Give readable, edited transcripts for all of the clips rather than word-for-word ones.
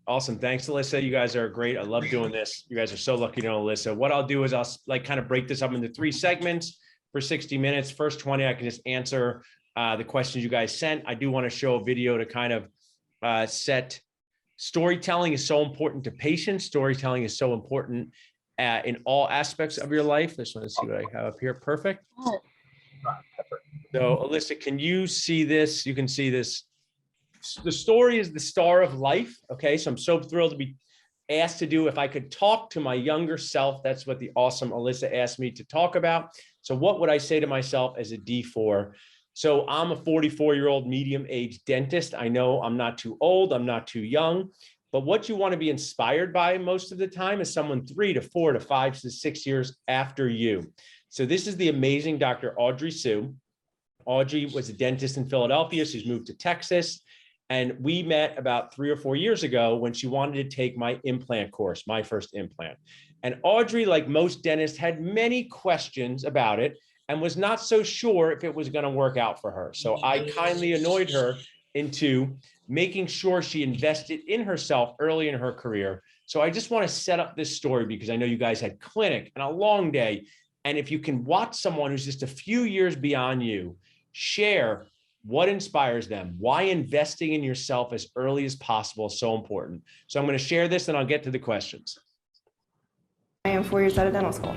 Awesome. Thanks, Alyssa. You guys are great. I love doing this. You guys are so lucky to know Alyssa. What I'll do is I'll kind of break this up into 3 segments for 60 minutes. First 20, I can just answer the questions you guys sent. I do want to show a video to kind of set storytelling is so important to patients. Storytelling is so important in all aspects of your life. Just want to see what I have up here. Perfect. So Alyssa, can you see this? You can see this. The story is the star of life. Okay, so I'm so thrilled to be asked to do. If I could talk to my younger self, that's what the awesome Alyssa asked me to talk about. So what would I say to myself as a D4? So I'm a 44-year-old medium-aged dentist. I know I'm not too old, I'm not too young, but what you want to be inspired by most of the time is someone 3 to 4 to 5 to 6 years after you. So this is the amazing Dr. Audrey Sue. Audrey was a dentist in Philadelphia. She's moved to Texas. And we met about 3 or 4 years ago when she wanted to take my implant course, my first implant. And Audrey, like most dentists, had many questions about it and was not so sure if it was going to work out for her. So I kindly annoyed her into making sure she invested in herself early in her career. So I just want to set up this story because I know you guys had clinic and a long day. And if you can watch someone who's just a few years beyond you share what inspires them, why investing in yourself as early as possible is so important. So I'm going to share this and I'll get to the questions. I am 4 years out of dental school.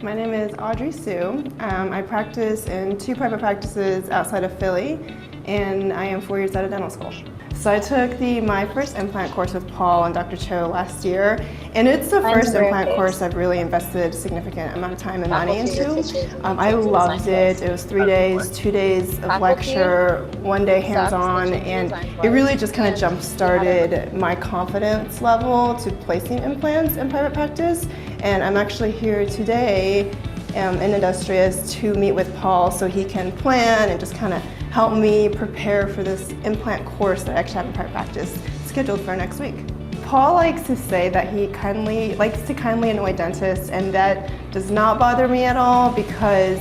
My name is Audrey Sue. I practice in 2 private practices outside of Philly, and I am 4 years out of dental school. So I took my first implant course with Paul and Dr. Cho last year, and it's the first implant course I've really invested a significant amount of time and money into. I loved it. It was 3 days, 2 days of lecture, 1 day hands-on, and it really just kind of jump-started my confidence level to placing implants in private practice. And I'm actually here today in Industrious to meet with Paul so he can plan and just kind of help me prepare for this implant course that I actually have in private practice scheduled for next week. Paul likes to say that he likes to kindly annoy dentists, and that does not bother me at all because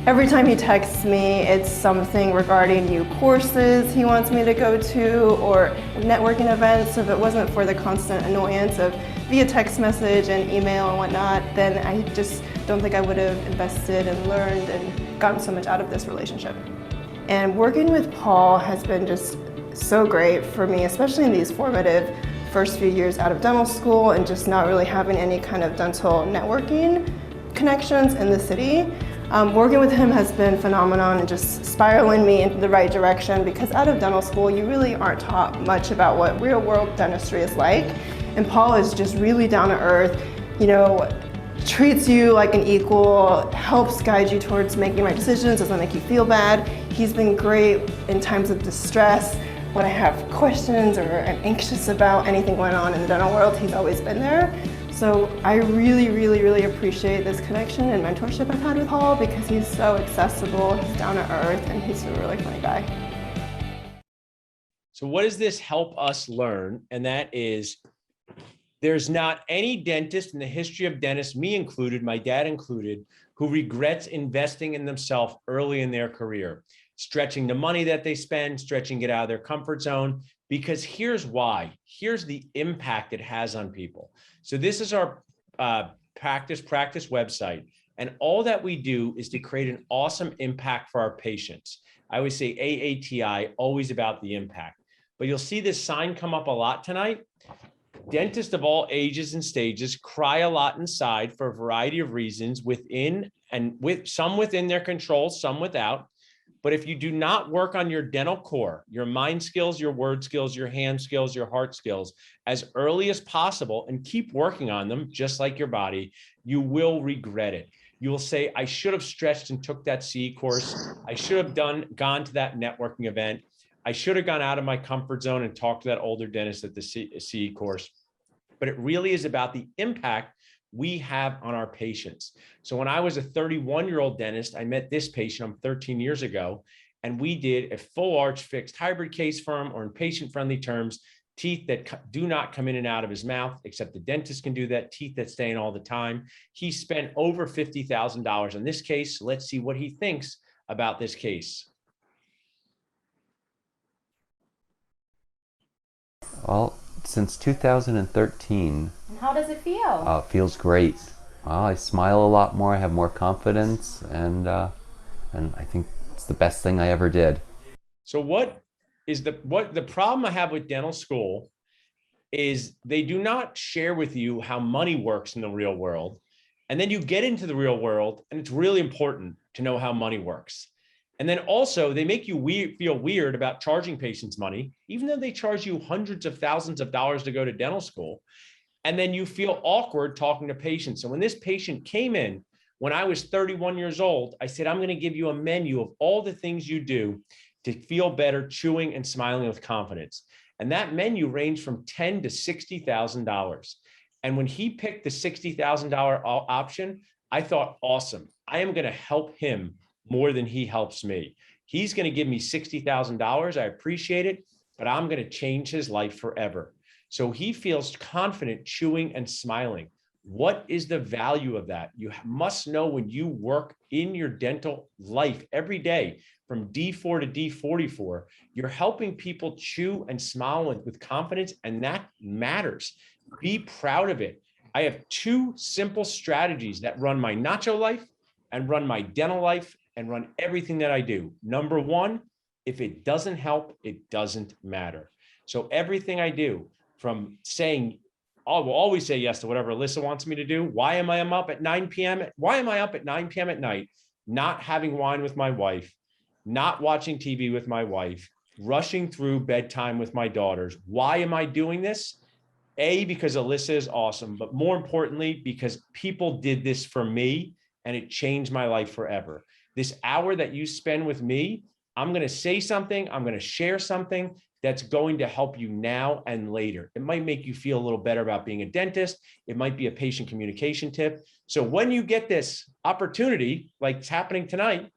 every time he texts me, it's something regarding new courses he wants me to go to or networking events. So if it wasn't for the constant annoyance of via text message and email and whatnot, then I just don't think I would have invested and learned and gotten so much out of this relationship. And working with Paul has been just so great for me, especially in these formative first few years out of dental school and just not really having any kind of dental networking connections in the city. Working with him has been phenomenal and just spiraling me into the right direction because out of dental school, you really aren't taught much about what real world dentistry is like. And Paul is just really down to earth, you know, treats you like an equal, helps guide you towards making right decisions, doesn't make you feel bad. He's been great in times of distress. When I have questions or am anxious about anything going on in the dental world, he's always been there. So I really, really, really appreciate this connection and mentorship I've had with Paul because he's so accessible, he's down to earth, and he's a really funny guy. So what does this help us learn? And that is, there's not any dentist in the history of dentists, me included, my dad included, who regrets investing in themselves early in their career, stretching the money that they spend, stretching it out of their comfort zone, because here's why. Here's the impact it has on people. So this is our practice website. And all that we do is to create an awesome impact for our patients. I always say AATI, always about the impact. But you'll see this sign come up a lot tonight. Dentists of all ages and stages cry a lot inside for a variety of reasons within and with some within their control, some without. But if you do not work on your dental core, your mind skills, your word skills, your hand skills, your heart skills, as early as possible and keep working on them, just like your body, you will regret it. You will say, I should have stretched and took that CE course. I should have gone to that networking event. I should have gone out of my comfort zone and talked to that older dentist at the CE course. But it really is about the impact we have on our patients. So when I was a 31-year-old dentist, I met this patient 13 years ago, and we did a full arch fixed hybrid case firm, or in patient-friendly terms, teeth that do not come in and out of his mouth, except the dentist can do that, teeth that stay in all the time. He spent over $50,000 on this case. Let's see what he thinks about this case. Well, since 2013, And how does it feel? it feels great. Well, I smile a lot more, I have more confidence, and I think it's the best thing I ever did. So what the problem I have with dental school is they do not share with you how money works in the real world. And then you get into the real world, and it's really important to know how money works. And then also, they make you feel weird about charging patients money, even though they charge you hundreds of thousands of dollars to go to dental school. And then you feel awkward talking to patients. So when this patient came in, when I was 31 years old, I said, I'm going to give you a menu of all the things you do to feel better chewing and smiling with confidence. And that menu ranged from $10,000 to $60,000. And when he picked the $60,000 option, I thought, awesome. I am going to help him more than he helps me. He's going to give me $60,000. I appreciate it, but I'm going to change his life forever. So he feels confident chewing and smiling. What is the value of that? You must know when you work in your dental life every day from D4 to D44, you're helping people chew and smile with confidence, and that matters. Be proud of it. I have two simple strategies that run my Nacho life and run my dental life and run everything that I do. Number one, if it doesn't help, it doesn't matter. So everything I do, from saying, I will always say yes to whatever Alyssa wants me to do. Why am I up at 9 p.m.? Why am I up at 9 p.m. at night, not having wine with my wife, not watching TV with my wife, rushing through bedtime with my daughters? Why am I doing this? A, because Alyssa is awesome, but more importantly, because people did this for me and it changed my life forever. This hour that you spend with me, I'm going to say something, I'm going to share something that's going to help you now and later. It might make you feel a little better about being a dentist. It might be a patient communication tip. So when you get this opportunity, like it's happening tonight,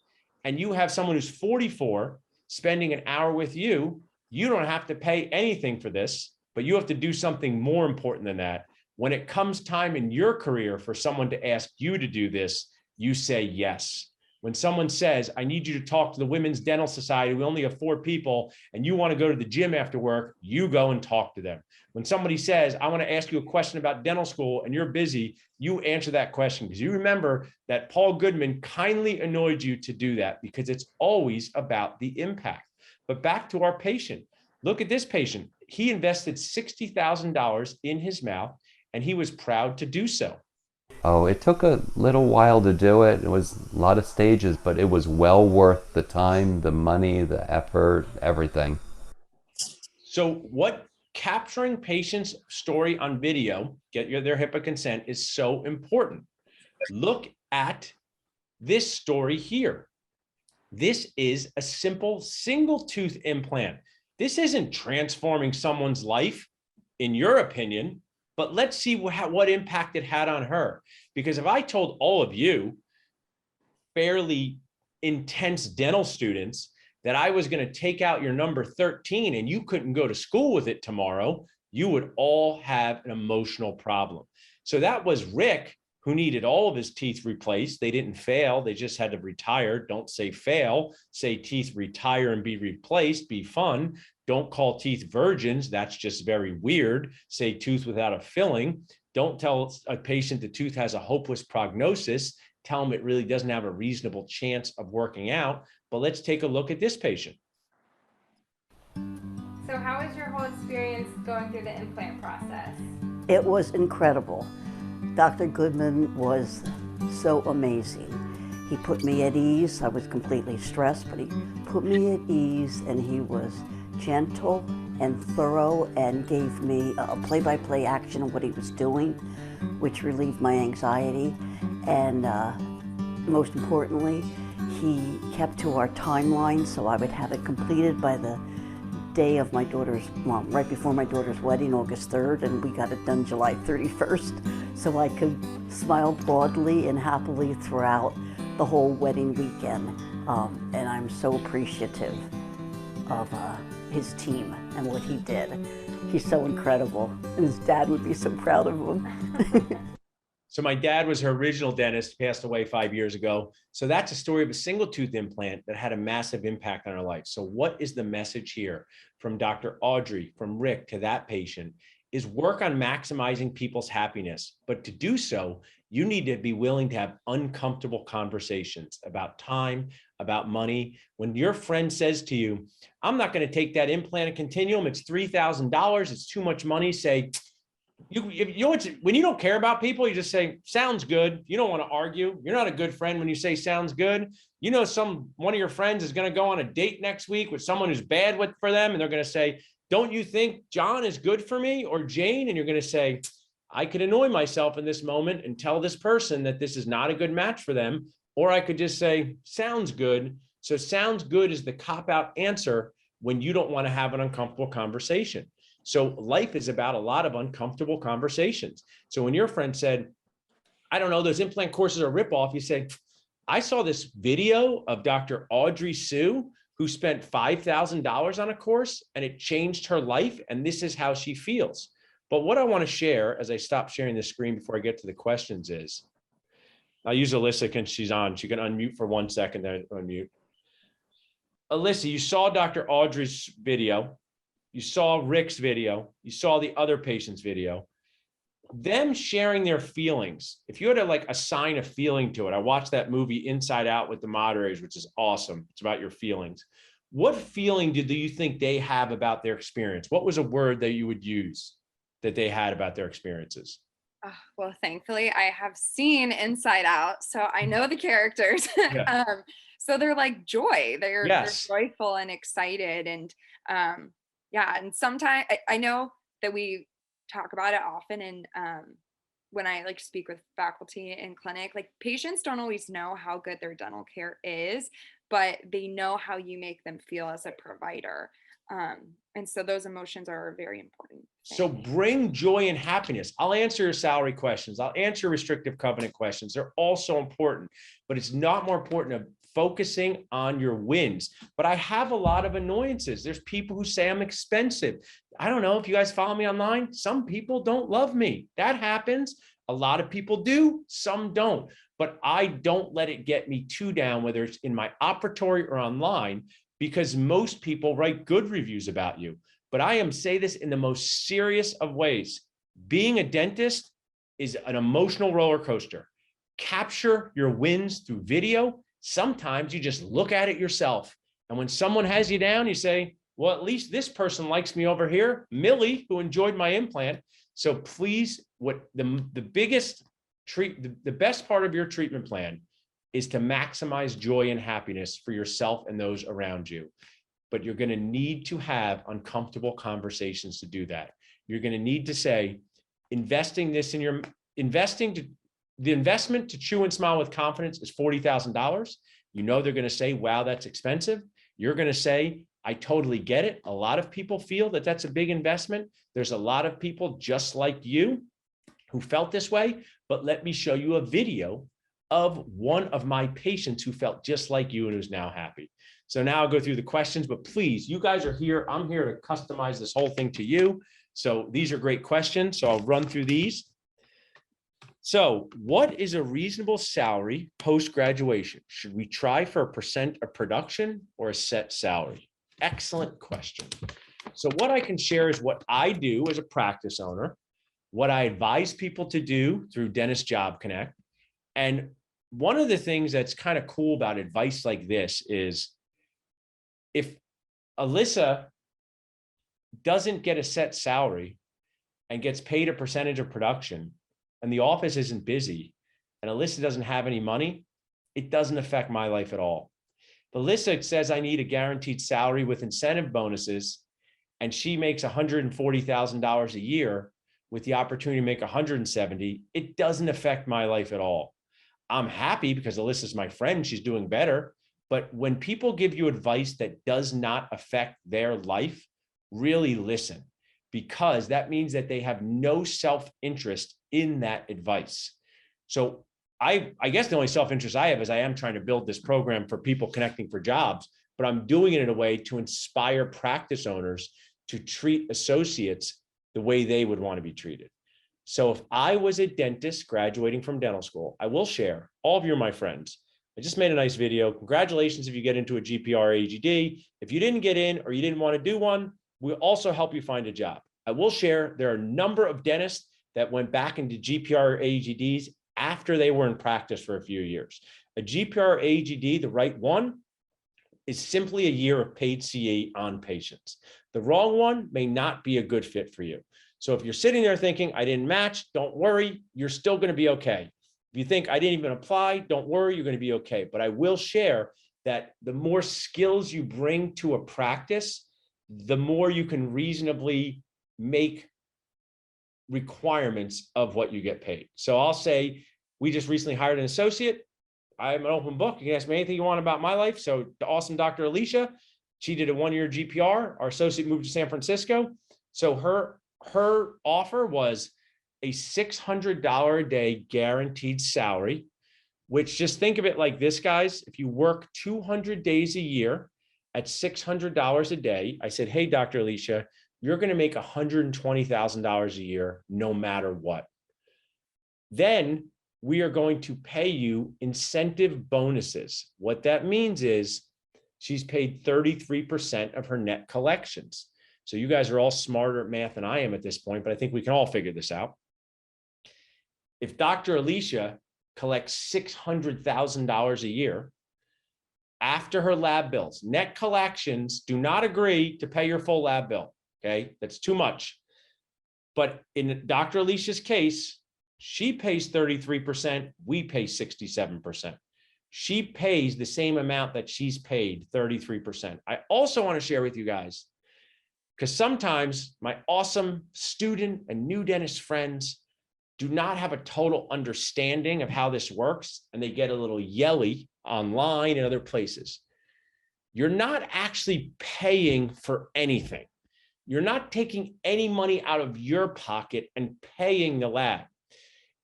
and you have someone who's 44 spending an hour with you, you don't have to pay anything for this, but you have to do something more important than that. When it comes time in your career for someone to ask you to do this, you say yes. When someone says, I need you to talk to the Women's Dental Society, we only have 4 people, and you want to go to the gym after work, you go and talk to them. When somebody says, I want to ask you a question about dental school, and you're busy, you answer that question, because you remember that Paul Goodman kindly annoyed you to do that, because it's always about the impact. But back to our patient. Look at this patient. He invested $60,000 in his mouth, and he was proud to do so. Oh, it took a little while to do it. It was a lot of stages, but it was well worth the time, the money, the effort, everything. So what capturing patients' story on video, get their HIPAA consent, is so important. Look at this story here. This is a simple single tooth implant. This isn't transforming someone's life, in your opinion, but let's see what impact it had on her. Because if I told all of you, fairly intense dental students, that I was going to take out your number 13 and you couldn't go to school with it tomorrow, you would all have an emotional problem. So that was Rick, who needed all of his teeth replaced. They didn't fail. They just had to retire. Don't say fail. Say teeth retire and be replaced. Be fun. Don't call teeth virgins. That's just very weird. Say tooth without a filling. Don't tell a patient the tooth has a hopeless prognosis. Tell them it really doesn't have a reasonable chance of working out. But let's take a look at this patient. So how was your whole experience going through the implant process? It was incredible. Dr. Goodman was so amazing. He put me at ease. I was completely stressed, but he put me at ease, and he was gentle and thorough and gave me a play-by-play action of what he was doing, which relieved my anxiety. And most importantly, he kept to our timeline, so I would have it completed by the day of my daughter's, well, right before my daughter's wedding, August 3rd, and we got it done July 31st, so I could smile broadly and happily throughout the whole wedding weekend. And I'm so appreciative of his team and what he did. He's so incredible, and his dad would be so proud of him. So my dad was her original dentist, passed away 5 years ago. So that's a story of a single tooth implant that had a massive impact on her life. So what is the message here from Dr. Audrey, from Rick to that patient is work on maximizing people's happiness. But to do so, you need to be willing to have uncomfortable conversations about time, about money. When your friend says to you, I'm not going to take that implant and continuum, it's $3,000, it's too much money, say, when you don't care about people, you just say, sounds good. You don't want to argue. You're not a good friend when you say sounds good. You know, one of your friends is going to go on a date next week with someone who's bad for them. And they're going to say, don't you think John is good for me or Jane? And you're going to say, I could annoy myself in this moment and tell this person that this is not a good match for them. Or I could just say, sounds good. So sounds good is the cop-out answer when you don't want to have an uncomfortable conversation. So life is about a lot of uncomfortable conversations. So when your friend said, I don't know, those implant courses are a ripoff, you say, I saw this video of Dr. Audrey Sue, who spent $5,000 on a course and it changed her life. And this is how she feels. But what I want to share as I stop sharing the screen before I get to the questions is, I'll use Alyssa because she's on. She can unmute for 1 second, then unmute. Alyssa, you saw Dr. Audrey's video. You saw Rick's video. You saw the other patient's video. Them sharing their feelings. If you had to like assign a feeling to it, I watched that movie Inside Out with the moderators, which is awesome. It's about your feelings. What feeling do you think they have about their experience? What was a word that you would use that they had about their experiences? Well, thankfully, I have seen Inside Out, so I know the characters. Yeah. So they're like joy. They're joyful and excited, and yeah. And sometimes I know that we talk about it often, and when I like speak with faculty in clinic, like patients don't always know how good their dental care is, but they know how you make them feel as a provider. And so those emotions are very important. So bring joy and happiness. I'll answer your salary questions. I'll answer restrictive covenant questions. They're all so important, but it's not more important of focusing on your wins. But I have a lot of annoyances. There's people who say I'm expensive. I don't know if you guys follow me online. Some people don't love me. That happens. A lot of people do, some don't. But I don't let it get me too down, whether it's in my operatory or online, because most people write good reviews about you. But I say this in the most serious of ways. Being a dentist is an emotional roller coaster. Capture your wins through video. Sometimes you just look at it yourself. And when someone has you down, you say, well, at least this person likes me over here, Millie, who enjoyed my implant. So please, what the best part of your treatment plan is to maximize joy and happiness for yourself and those around you. But you're going to need to have uncomfortable conversations to do that. You're going to need to say, the investment to chew and smile with confidence is $40,000. You know, they're going to say, wow, that's expensive. You're going to say, I totally get it. A lot of people feel that that's a big investment. There's a lot of people just like you who felt this way, but let me show you a video of one of my patients who felt just like you and who's now happy. So now I'll go through the questions, but please, you guys are here. I'm here to customize this whole thing to you. So these are great questions. So I'll run through these. So what is a reasonable salary post-graduation? Should we try for a % of production or a set salary? Excellent question. So what I can share is what I do as a practice owner, what I advise people to do through Dentist Job Connect. And one of the things that's kind of cool about advice like this is if Alyssa doesn't get a set salary and gets paid a percentage of production and the office isn't busy and Alyssa doesn't have any money, it doesn't affect my life at all. If Alyssa says I need a guaranteed salary with incentive bonuses and she makes $140,000 a year with the opportunity to make 170, it doesn't affect my life at all. I'm happy because Alyssa's my friend, she's doing better. But when people give you advice that does not affect their life, really listen, because that means that they have no self-interest in that advice. So I guess the only self-interest I have is I am trying to build this program for people connecting for jobs, but I'm doing it in a way to inspire practice owners to treat associates the way they would want to be treated. So if I was a dentist graduating from dental school, I will share, all of you are my friends. I just made a nice video. Congratulations if you get into a GPR AGD. If you didn't get in or you didn't want to do one, we'll also help you find a job. I will share there are a number of dentists that went back into GPR AGDs after they were in practice for a few years. A GPR AGD, the right one, is simply a year of paid CE on patients. The wrong one may not be a good fit for you. So if you're sitting there thinking, I didn't match, don't worry, you're still going to be okay. If you think I didn't even apply, don't worry, you're going to be okay. But I will share that the more skills you bring to a practice, the more you can reasonably make requirements of what you get paid. So I'll say, we just recently hired an associate. I'm an open book. You can ask me anything you want about my life. So the awesome Dr. Alicia, she did a 1-year GPR. Our associate moved to San Francisco. So her offer was a $600 a day guaranteed salary, which, just think of it like this, guys. If you work 200 days a year at $600 a day, I said, hey, Dr. Alicia, you're going to make $120,000 a year no matter what. Then we are going to pay you incentive bonuses. What that means is she's paid 33% of her net collections. So you guys are all smarter at math than I am at this point, but I think we can all figure this out. If Dr. Alicia collects $600,000 a year after her lab bills, net collections do not agree to pay your full lab bill. Okay, that's too much. But in Dr. Alicia's case, she pays 33%, we pay 67%. She pays the same amount that she's paid, 33%. I also want to share with you guys, because sometimes my awesome student and new dentist friends do not have a total understanding of how this works, and they get a little yelly online and other places. You're not actually paying for anything. You're not taking any money out of your pocket and paying the lab.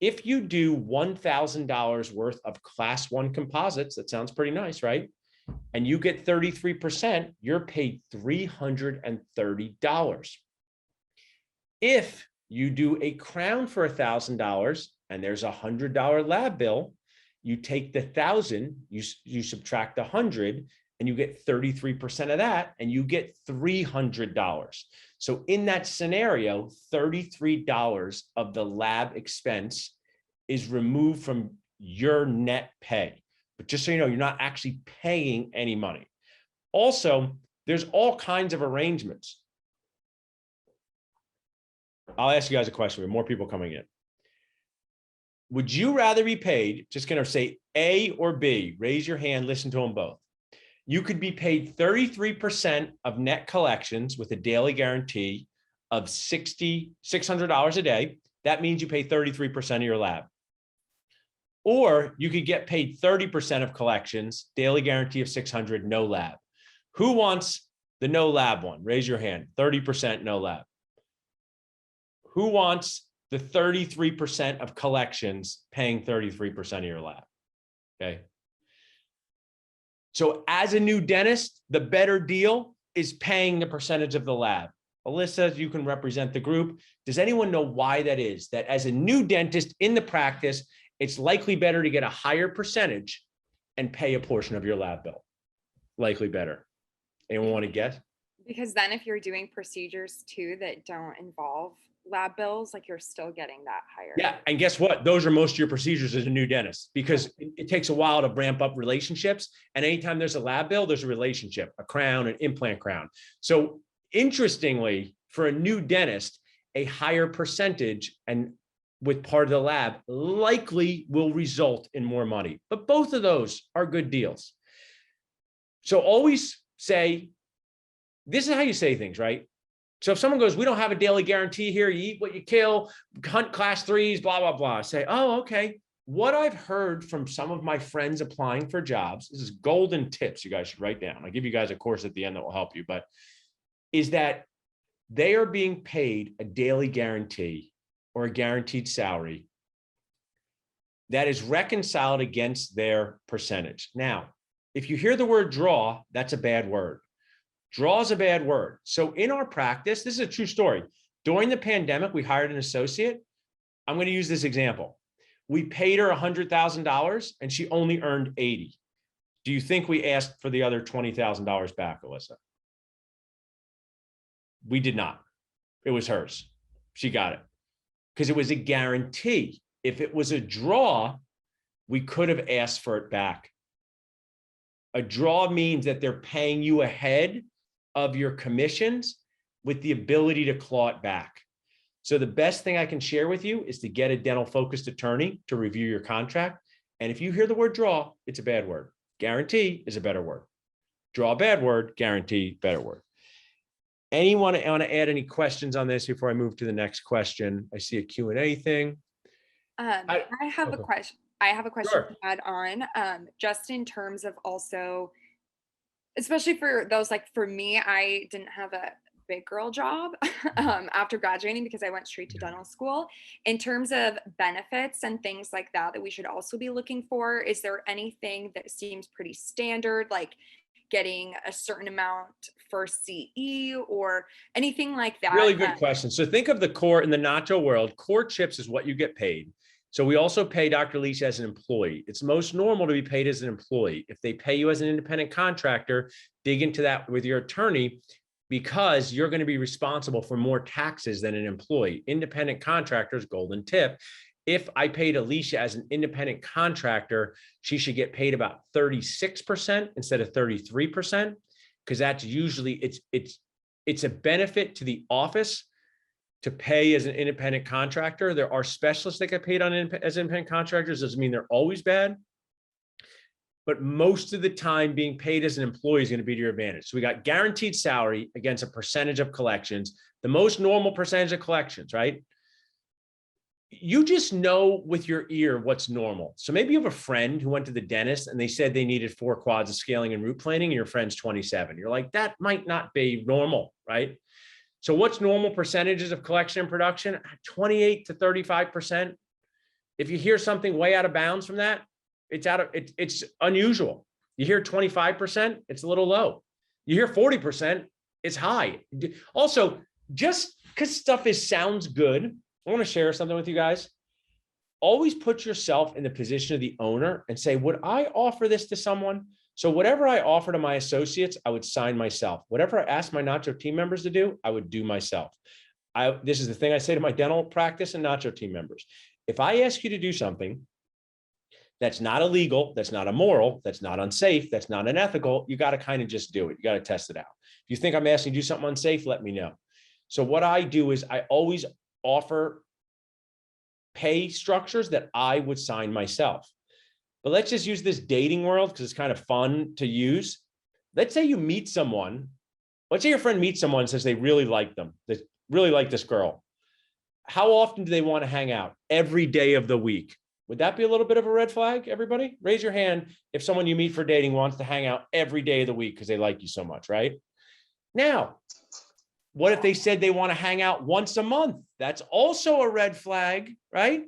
If you do $1,000 worth of class 1 composites, that sounds pretty nice, right? And you get 33%, you're paid $330. If you do a crown for $1,000 and there's a $100 lab bill, you take the 1,000, you subtract 100, and you get 33% of that, and you get $300. So in that scenario, $33 of the lab expense is removed from your net pay. But just so you know, you're not actually paying any money. Also, there's all kinds of arrangements. I'll ask you guys a question. We have more people coming in. Would you rather be paid, just going to say A or B, raise your hand, listen to them both. You could be paid 33% of net collections with a daily guarantee of $600 a day. That means you pay 33% of your lab. Or you could get paid 30% of collections, daily guarantee of $600, no lab. Who wants the no lab one? Raise your hand. 30% no lab. Who wants the 33% of collections paying 33% of your lab? Okay. So as a new dentist, the better deal is paying the percentage of the lab. Alyssa, you can represent the group. Does anyone know why that is? That as a new dentist in the practice, it's likely better to get a higher percentage and pay a portion of your lab bill. Likely better. Anyone want to guess? Because then if you're doing procedures too that don't involve lab bills, like you're still getting that higher. Yeah, and guess what? Those are most of your procedures as a new dentist, because it takes a while to ramp up relationships. And anytime there's a lab bill, there's a relationship, a crown, an implant crown. So interestingly, for a new dentist, a higher percentage and with part of the lab likely will result in more money. But both of those are good deals. So always say, this is how you say things, right? So if someone goes, we don't have a daily guarantee here, you eat what you kill, hunt class 3s, blah, blah, blah. Say, oh, okay. What I've heard from some of my friends applying for jobs, this is golden tips you guys should write down. I'll give you guys a course at the end that will help you, but is that they are being paid a daily guarantee or a guaranteed salary that is reconciled against their percentage. Now, if you hear the word draw, that's a bad word. Draw is a bad word. So in our practice, this is a true story. During the pandemic, we hired an associate. I'm going to use this example. We paid her $100,000 and she only earned 80. Do you think we asked for the other $20,000 back, Alyssa? We did not. It was hers. She got it because it was a guarantee. If it was a draw, we could have asked for it back. A draw means that they're paying you ahead of your commissions with the ability to claw it back. So the best thing I can share with you is to get a dental focused attorney to review your contract. And if you hear the word draw, it's a bad word. Guarantee is a better word. Draw, bad word. Guarantee, better word. Anyone want to add any questions on this before I move to the next question? I see a Q&A thing. I have a question. I have a question Sure. to add on, just in terms of also, especially for those, like for me, I didn't have a big girl job after graduating because I went straight to dental school. In terms of benefits and things like that, that we should also be looking for, is there anything that seems pretty standard, like getting a certain amount for CE or anything like that? Really good question. So think of the core in the Nacho world. Core chips is what you get paid. So we also pay Dr. Leach as an employee. It's most normal to be paid as an employee. If they pay you as an independent contractor, dig into that with your attorney because you're going to be responsible for more taxes than an employee. Independent contractors, golden tip. If I paid Alicia as an independent contractor, she should get paid about 36% instead of 33%, because that's usually it's a benefit to the office to pay as an independent contractor. There are specialists that get paid on as independent contractors. Doesn't mean they're always bad, but most of the time being paid as an employee is going to be to your advantage. So we got guaranteed salary against a percentage of collections, the most normal percentage of collections, right? You just know with your ear what's normal. So maybe you have a friend who went to the dentist and they said they needed 4 quads of scaling and root planing, and your friend's 27. You're like, that might not be normal, right? So what's normal percentages of collection and production? 28 to 35%. If you hear something way out of bounds from that, it's unusual. You hear 25%, it's a little low. You hear 40%, it's high. Also, just because stuff sounds good, I want to share something with you guys. Always put yourself in the position of the owner and say, would I offer this to someone? So whatever I offer to my associates, I would sign myself. Whatever I ask my Nacho team members to do, I would do myself. This is the thing I say to my dental practice and Nacho team members. If I ask you to do something that's not illegal, that's not immoral, that's not unsafe, that's not unethical, you got to kind of just do it. You got to test it out. If you think I'm asking you to do something unsafe, let me know. So what I do is I always offer pay structures that I would sign myself. But let's just use this dating world because it's kind of fun to use. Let's say you meet someone. Let's say your friend meets someone and says they really like them. They really like this girl. How often do they want to hang out? Every day of the week. Would that be a little bit of a red flag, everybody? Raise your hand if someone you meet for dating wants to hang out every day of the week because they like you so much, right? Now, what if they said they want to hang out once a month? That's also a red flag, right?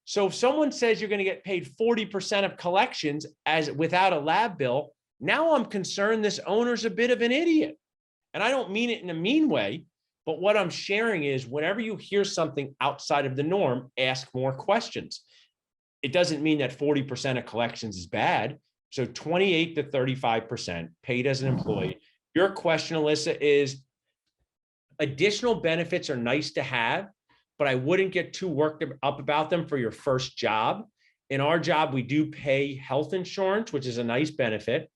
So if someone says you're going to get paid 40% of collections as without a lab bill, now I'm concerned this owner's a bit of an idiot. And I don't mean it in a mean way, but what I'm sharing is whenever you hear something outside of the norm, ask more questions. It doesn't mean that 40% of collections is bad. So 28 to 35% paid as an employee. Your question, Alyssa, is additional benefits are nice to have, but I wouldn't get too worked up about them for your first job. In our job, we do pay health insurance, which is a nice benefit.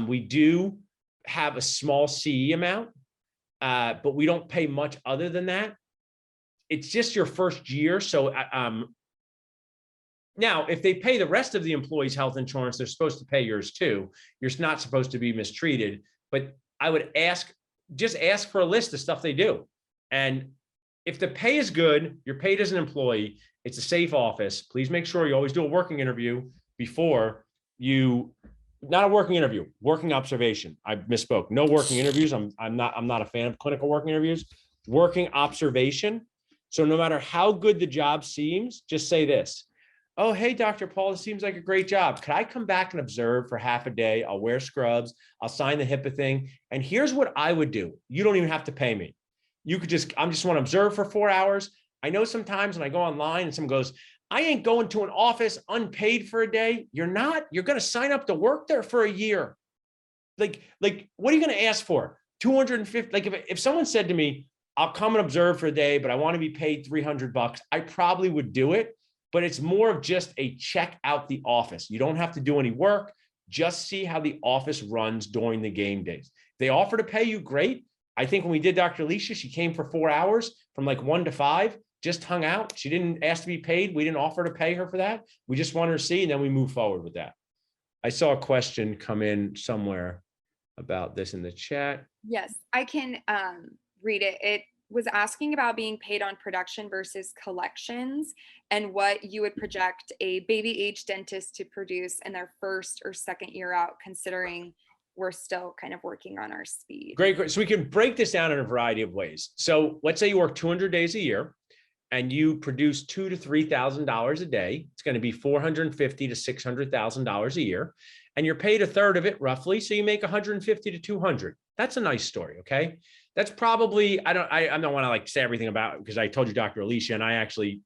We do have a small CE amount, but we don't pay much other than that. It's just your first year. So now, if they pay the rest of the employees' health insurance, they're supposed to pay yours too. You're not supposed to be mistreated, but I would just ask for a list of stuff they do. And if the pay is good, you're paid as an employee, it's a safe office. Please make sure you always do a working interview before you, not a working interview, working observation. I misspoke. No working interviews. I'm not a fan of clinical working interviews. Working observation. So no matter how good the job seems, just say this. Oh, hey, Dr. Paul, this seems like a great job. Could I come back and observe for half a day? I'll wear scrubs. I'll sign the HIPAA thing. And here's what I would do. You don't even have to pay me. You could I just want to observe for 4 hours. I know sometimes when I go online and someone goes, I ain't going to an office unpaid for a day. You're not. You're going to sign up to work there for a year. Like, what are you going to ask for? 250. Like if someone said to me, I'll come and observe for a day, but I want to be paid $300, I probably would do it. But it's more of just a check out the office. You don't have to do any work. Just see how the office runs during the game days. If they offer to pay you, great. I think when we did Dr. Alicia, she came for 4 hours from like 1 to 5, just hung out. She didn't ask to be paid. We didn't offer to pay her for that. We just wanted her to see, and then we move forward with that. I saw a question come in somewhere about this in the chat. Yes, I can read it. It was asking about being paid on production versus collections and what you would project a baby age dentist to produce in their first or second year out, considering we're still kind of working on our speed. Great. So we can break this down in a variety of ways. So let's say you work 200 days a year and you produce $2,000 to $3,000 a day. It's going to be $450,000 to $600,000 a year. And you're paid a third of it roughly. So you make $150,000 to $200,000. That's a nice story. Okay. That's probably, I don't want to like say everything about it because I told you Dr. Alicia, and I actually,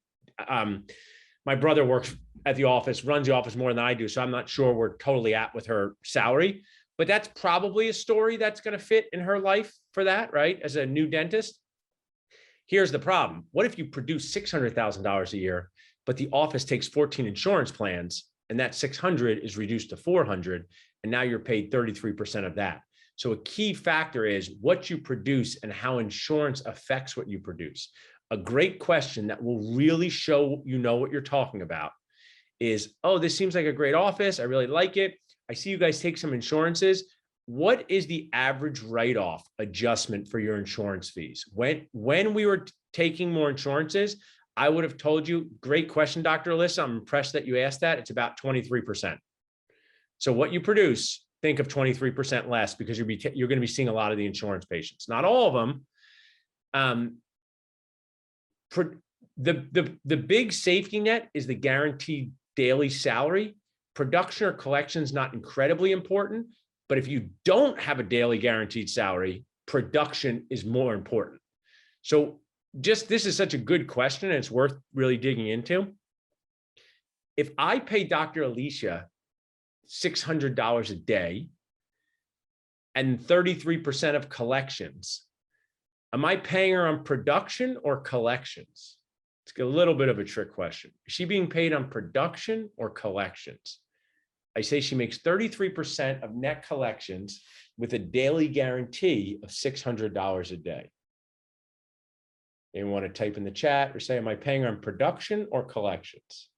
my brother works at the office, runs the office more than I do. So I'm not sure we're totally at with her salary, but that's probably a story that's going to fit in her life for that, right? As a new dentist. Here's the problem. What if you produce $600,000 a year, but the office takes 14 insurance plans and that 600 is reduced to 400, and now you're paid 33% of that. So a key factor is what you produce and how insurance affects what you produce. A great question that will really show you know what you're talking about is, oh, this seems like a great office. I really like it. I see you guys take some insurances. What is the average write-off adjustment for your insurance fees? When we were taking more insurances, I would have told you, great question, Dr. Alyssa. I'm impressed that you asked that. It's about 23%. So what you produce, think of 23% less because you're going to be seeing a lot of the insurance patients. Not all of them. The big safety net is the guaranteed daily salary. Production or collection is not incredibly important, but if you don't have a daily guaranteed salary, production is more important. So just, this is such a good question and it's worth really digging into. If I pay Dr. Alicia $600 a day and 33% of collections, am I paying her on production or collections? It's a little bit of a trick question. Is she being paid on production or collections? I say she makes 33% of net collections with a daily guarantee of $600 a day. Anyone want to type in the chat or say, am I paying her on production or collections?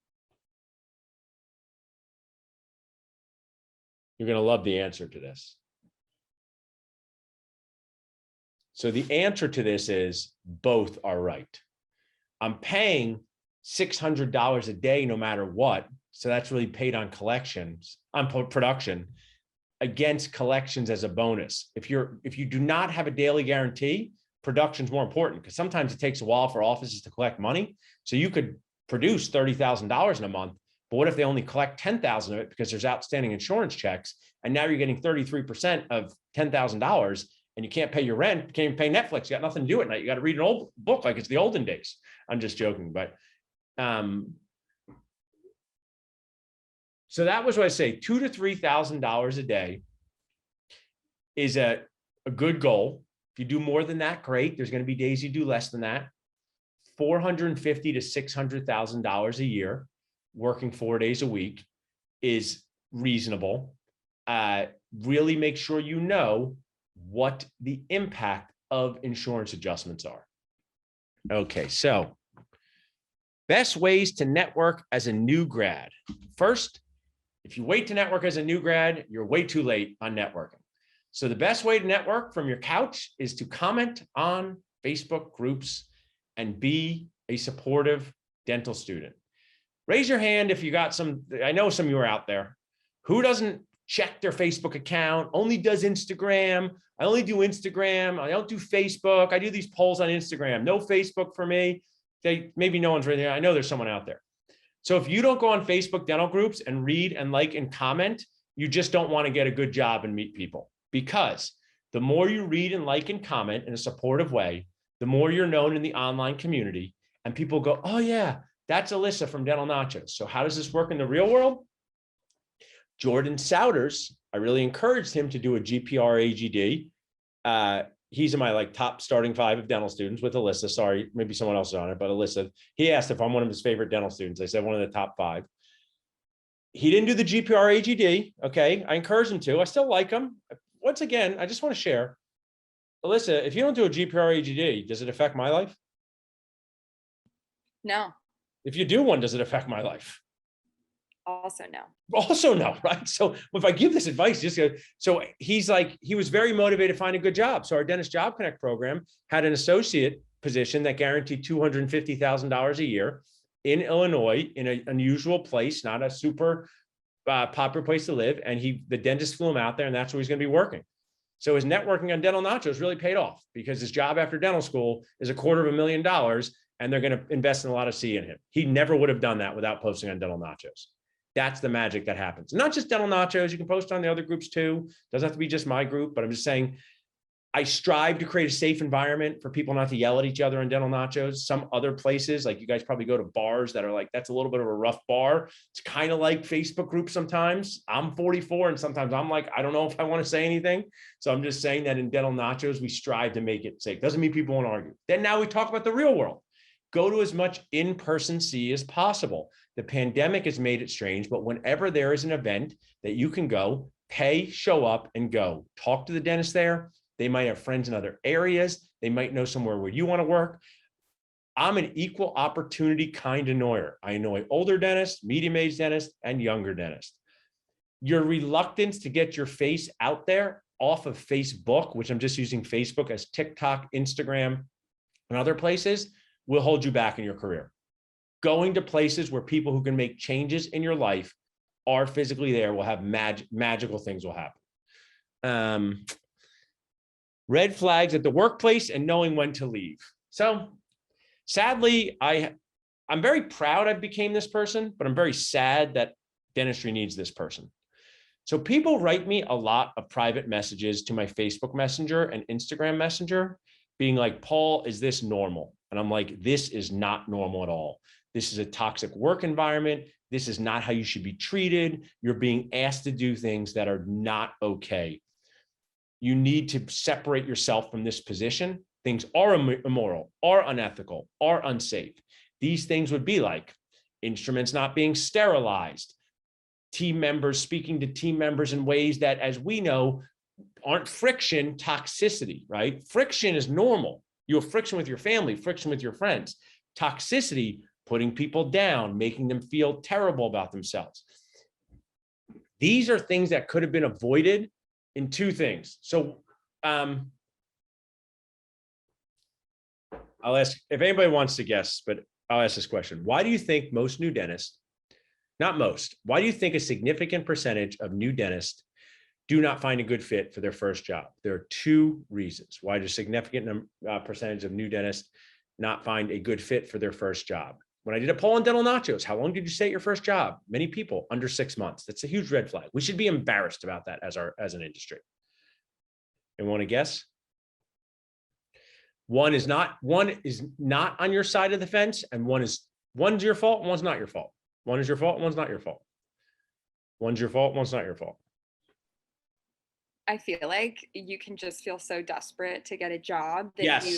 You're going to love the answer to this. So the answer to this is both are right. I'm paying $600 a day no matter what. So that's really paid on collections, on production, against collections as a bonus. If you do not have a daily guarantee, production is more important because sometimes it takes a while for offices to collect money. So you could produce $30,000 in a month, but what if they only collect 10,000 of it because there's outstanding insurance checks, and now you're getting 33% of $10,000 and you can't pay your rent, you can't even pay Netflix, you got nothing to do at night. You got to read an old book like it's the olden days. I'm just joking, but so that was what I say, $2,000 to $3,000 a day is a good goal. If you do more than that, great. There's going to be days you do less than that. $450,000 to $600,000 a year, working 4 days a week, is reasonable. Really make sure you know what the impact of insurance adjustments are. Okay, so best ways to network as a new grad. First, if you wait to network as a new grad, you're way too late on networking. So the best way to network from your couch is to comment on Facebook groups and be a supportive dental student. Raise your hand if you got some, I know some of you are out there. Who doesn't check their Facebook account, only does Instagram? I only do Instagram. I don't do Facebook. I do these polls on Instagram. No Facebook for me. Maybe no one's really there. I know there's someone out there. So if you don't go on Facebook dental groups and read and like and comment, you just don't want to get a good job and meet people. Because the more you read and like and comment in a supportive way, the more you're known in the online community, And people go, oh yeah, that's Alyssa from Dental Nachos. So how does this work in the real world? Jordan Souders, I really encouraged him to do a GPR AGD. He's in my like top starting 5 of dental students with Alyssa. Sorry, maybe someone else is on it, but Alyssa, he asked if I'm one of his favorite dental students. I said one of the top 5. He didn't do the GPR AGD. Okay. I encouraged him to. I still like him. Once again, I just want to share. Alyssa, if you don't do a GPR AGD, does it affect my life? No. If you do one, does it affect my life? Also no. Also no, right? So if I give this advice, so he's like, he was very motivated to find a good job. So our Dentist Job Connect program had an associate position that guaranteed $250,000 a year in Illinois, in an unusual place, not a super popular place to live. And the dentist flew him out there, and that's where he's going to be working. So his networking on Dental Nachos really paid off, because his job after dental school is $250,000, and they're going to invest in a lot of C in him. He never would have done that without posting on Dental Nachos. That's the magic that happens. Not just Dental Nachos. You can post on the other groups too. Doesn't have to be just my group, but I'm just saying, I strive to create a safe environment for people not to yell at each other on Dental Nachos. Some other places, like you guys probably go to bars that are like, that's a little bit of a rough bar. It's kind of like Facebook groups sometimes. I'm 44, and sometimes I'm like, I don't know if I want to say anything. So I'm just saying that in Dental Nachos, we strive to make it safe. Doesn't mean people won't argue. Then now we talk about the real world. Go to as much in-person C as possible. The pandemic has made it strange, but whenever there is an event that you can go, pay, show up, and go. Talk to the dentist there. They might have friends in other areas. They might know somewhere where you want to work. I'm an equal opportunity kind of annoyer. I annoy older dentists, medium-aged dentists, and younger dentists. Your reluctance to get your face out there off of Facebook, which I'm just using Facebook as TikTok, Instagram, and other places, will hold you back in your career. Going to places where people who can make changes in your life are physically there will have magical things will happen. Red flags at the workplace and knowing when to leave. So sadly, I'm very proud I became this person, but I'm very sad that dentistry needs this person. So people write me a lot of private messages to my Facebook Messenger and Instagram Messenger being like, Paul, is this normal? And I'm like, this is not normal at all. This is a toxic work environment. This is not how you should be treated. You're being asked to do things that are not okay. You need to separate yourself from this position. Things are immoral, are unethical, are unsafe. These things would be like instruments not being sterilized, team members speaking to team members in ways that, as we know, aren't friction, toxicity, right? Friction is normal. You have friction with your family, friction with your friends. Toxicity, putting people down, making them feel terrible about themselves. These are things that could have been avoided in 2 things. So I'll ask if anybody wants to guess, but I'll ask this question. Why do you think most new dentists, not most, why do you think a significant percentage of new dentists do not find a good fit for their first job? There are 2 reasons why a significant percentage of new dentists not find a good fit for their first job. When I did a poll on Dental Nachos, how long did you stay at your first job? Many people, under 6 months. That's a huge red flag. We should be embarrassed about that as an industry. And want to guess? One is not on your side of the fence, and one's your fault, and one's not your fault. One is your fault, and one's not your fault. One's your fault, one's not your fault. I feel like you can just feel so desperate to get a job that yes. You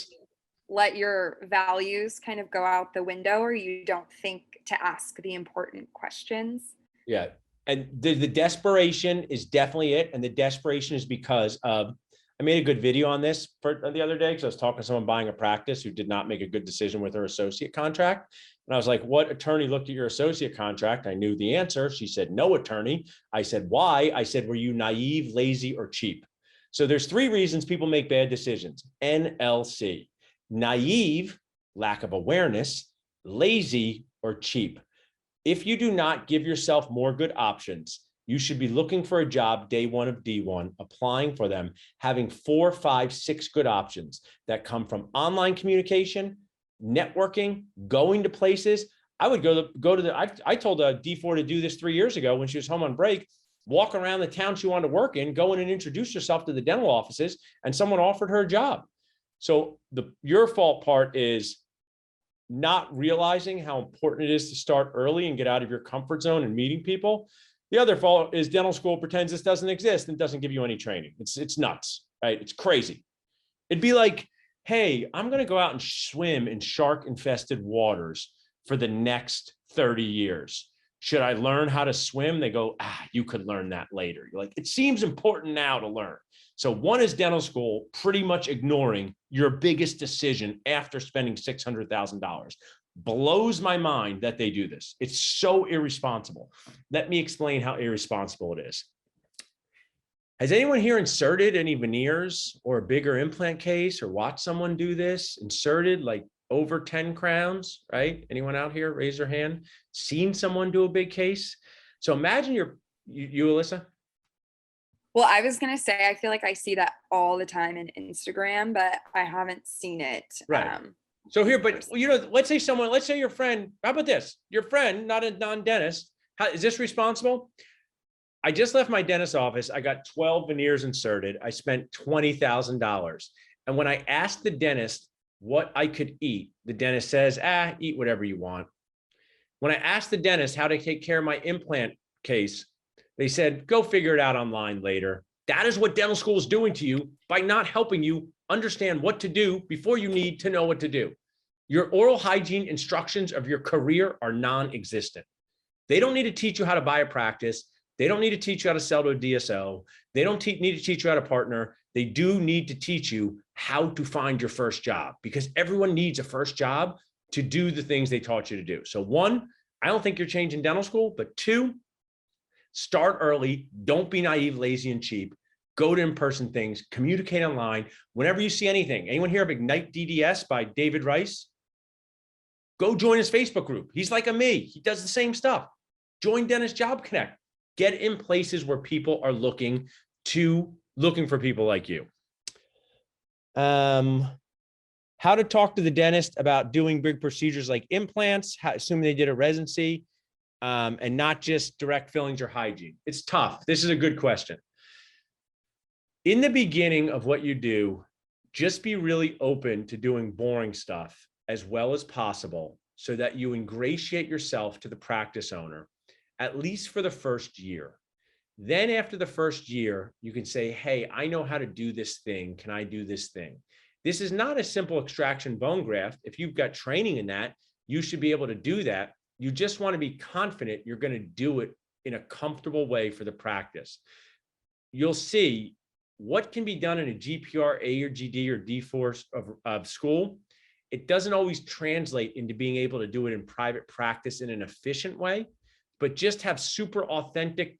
let your values kind of go out the window, or you don't think to ask the important questions. Yeah. And the desperation is definitely it. And the desperation is because of, I made a good video on this the other day because I was talking to someone buying a practice who did not make a good decision with her associate contract. And I was like, what attorney looked at your associate contract? I knew the answer. She said, no attorney. I said, why? I said, were you naive, lazy, or cheap? So there's 3 reasons people make bad decisions. NLC. Naive, lack of awareness, lazy, or cheap. If you do not give yourself more good options, you should be looking for a job day 1 of D1, applying for them, having 4, 5, 6 good options that come from online communication, networking, going to places. I would go to the, I told D4 to do this 3 years ago when she was home on break, walk around the town she wanted to work in, go in and introduce yourself to the dental offices, and someone offered her a job. So your fault part is not realizing how important it is to start early and get out of your comfort zone and meeting people. The other fault is dental school pretends this doesn't exist and doesn't give you any training. It's nuts, right? It's crazy. It'd be like, hey, I'm going to go out and swim in shark infested waters for the next 30 years. Should I learn how to swim? They go, you could learn that later. You're like, it seems important now to learn. So one is dental school pretty much ignoring your biggest decision after spending $600,000. Blows my mind that they do this. It's so irresponsible. Let me explain how irresponsible it is. Has anyone here inserted any veneers or a bigger implant case or watched someone do this? Inserted like over 10 crowns, right? Anyone out here, raise your hand. Seen someone do a big case? So imagine you, Alyssa. Well, I was going to say, I feel like I see that all the time in Instagram, but I haven't seen it. Right. So here, but let's say your friend, how about this? Your friend, not a non-dentist, is this responsible? I just left my dentist's office. I got 12 veneers inserted. I spent $20,000. And when I asked the dentist what I could eat, the dentist says, eat whatever you want. When I asked the dentist how to take care of my implant case, they said, go figure it out online later. That is what dental school is doing to you by not helping you understand what to do before you need to know what to do. Your oral hygiene instructions of your career are non-existent. They don't need to teach you how to buy a practice. They don't need to teach you how to sell to a DSO. They don't need to teach you how to partner. They do need to teach you how to find your first job, because everyone needs a first job to do the things they taught you to do. So one, I don't think you're changing dental school, but two, start early. Don't be naive, lazy, and cheap. Go to in-person things, communicate online. Whenever you see anything, anyone hear of Ignite DDS by David Rice? Go join his Facebook group. He's like me. He does the same stuff. Join Dentist Job Connect. Get in places where people are looking for people like you. How to talk to the dentist about doing big procedures like implants, assuming they did a residency, and not just direct fillings or hygiene. It's tough. This is a good question. In the beginning of what you do, just be really open to doing boring stuff as well as possible so that you ingratiate yourself to the practice owner, at least for the first year. Then after the first year, you can say, hey, I know how to do this thing. Can I do this thing? This is not a simple extraction bone graft. If you've got training in that, you should be able to do that. You just want to be confident you're going to do it in a comfortable way for the practice. You'll see what can be done in a GPR, A or GD or D4 of school. It doesn't always translate into being able to do it in private practice in an efficient way, but just have super authentic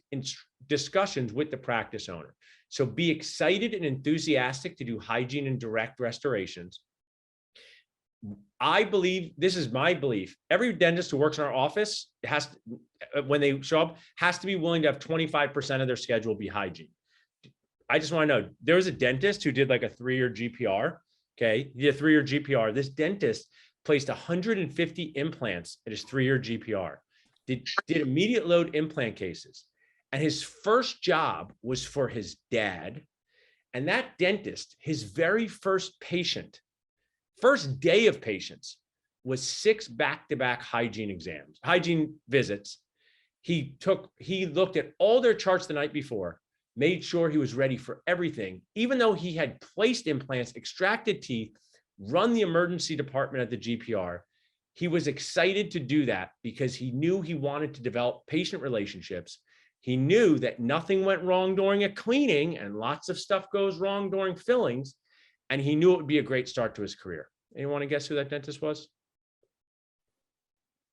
discussions with the practice owner. So be excited and enthusiastic to do hygiene and direct restorations. I believe, this is my belief, every dentist who works in our office has to, when they show up, has to be willing to have 25% of their schedule be hygiene. I just want to know, there was a dentist who did like a 3-year GPR. Okay, he did a 3-year GPR. This dentist placed 150 implants at his 3-year GPR. Did immediate load implant cases. And his first job was for his dad. And that dentist, his very first patient, first day of patients, was 6 back-to-back hygiene visits. He looked at all their charts the night before, made sure he was ready for everything, even though he had placed implants, extracted teeth, run the emergency department at the GPR. He was excited to do that because he knew he wanted to develop patient relationships. He knew that nothing went wrong during a cleaning and lots of stuff goes wrong during fillings. And he knew it would be a great start to his career. Anyone want to guess who that dentist was?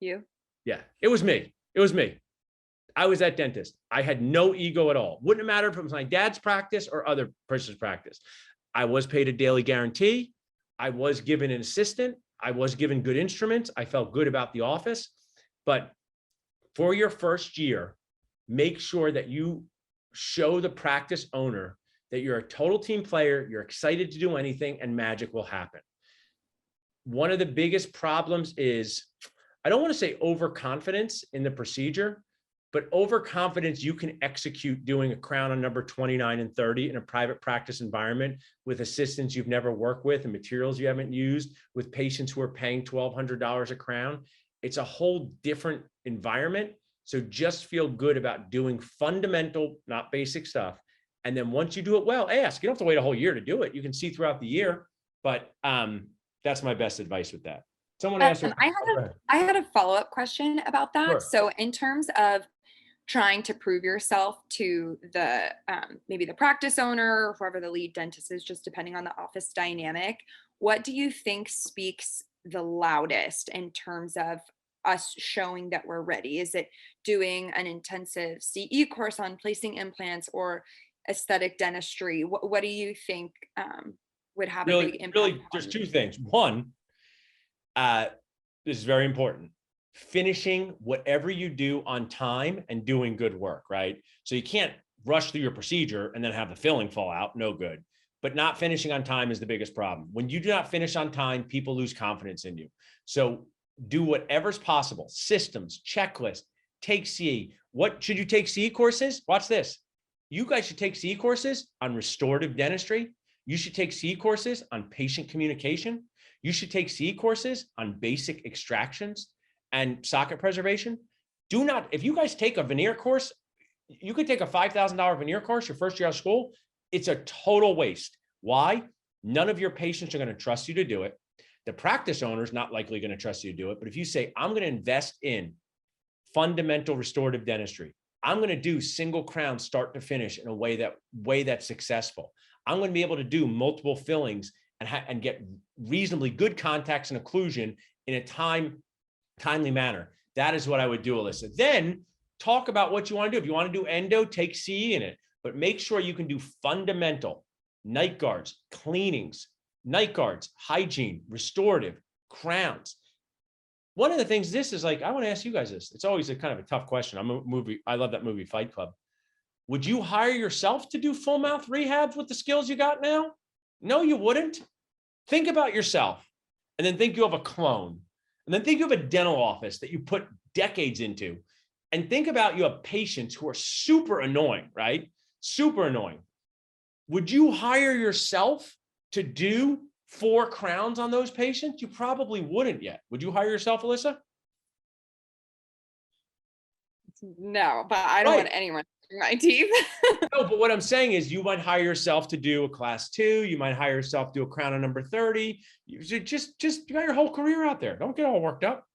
You? Yeah, it was me. It was me. I was that dentist. I had no ego at all. Wouldn't have mattered if it was my dad's practice or other person's practice. I was paid a daily guarantee. I was given an assistant. I was given good instruments. I felt good about the office. But for your first year, make sure that you show the practice owner that you're a total team player, you're excited to do anything, and magic will happen. One of the biggest problems is, I don't want to say overconfidence in the procedure, but overconfidence, you can execute doing a crown on number 29 and 30 in a private practice environment with assistants you've never worked with and materials you haven't used, with patients who are paying $1,200 a crown. It's a whole different environment. So just feel good about doing fundamental, not basic stuff. And then once you do it well, ask. You don't have to wait a whole year to do it. You can see throughout the year, but that's my best advice with that. Someone asked. I had a follow-up question about that. Sure. So in terms of trying to prove yourself to the maybe the practice owner or whoever the lead dentist is, just depending on the office dynamic, what do you think speaks the loudest in terms of us showing that we're ready? Is it doing an intensive CE course on placing implants or aesthetic dentistry? What do you think would have a big impact? Really, there's two things. One, this is very important. Finishing whatever you do on time and doing good work, right? So you can't rush through your procedure and then have the filling fall out, no good. But not finishing on time is the biggest problem. When you do not finish on time, people lose confidence in you. So do whatever's possible. Systems, checklist, take CE. What should you take CE courses? Watch this. You guys should take CE courses on restorative dentistry. You should take CE courses on patient communication. You should take CE courses on basic extractions and socket preservation. Do not, if you guys take a veneer course, you could take a $5,000 veneer course your first year out of school. It's a total waste. Why? None of your patients are going to trust you to do it. The practice owner is not likely going to trust you to do it. But if you say, I'm going to invest in fundamental restorative dentistry, I'm going to do single crown start to finish in a way that's successful. I'm going to be able to do multiple fillings and get reasonably good contacts and occlusion in a timely manner. That is what I would do, Alyssa. Then talk about what you want to do. If you want to do endo, take CE in it, but make sure you can do fundamental night guards, cleanings, night guards, hygiene, restorative, crowns. One of the things, this is like, I want to ask you guys this. It's always a kind of a tough question. I love that movie Fight Club. Would you hire yourself to do full mouth rehabs with the skills you got now? No, you wouldn't. Think about yourself, and then think you have a clone, and then think you have a dental office that you put decades into, and think about you have patients who are super annoying, right? Super annoying. Would you hire yourself to do 4 crowns on those patients? You probably wouldn't yet. Would you hire yourself, Alyssa? No, but I don't want anyone touching my teeth. No, but what I'm saying is you might hire yourself to do a class 2. You might hire yourself to do a crown on number 30. You just you got your whole career out there. Don't get all worked up.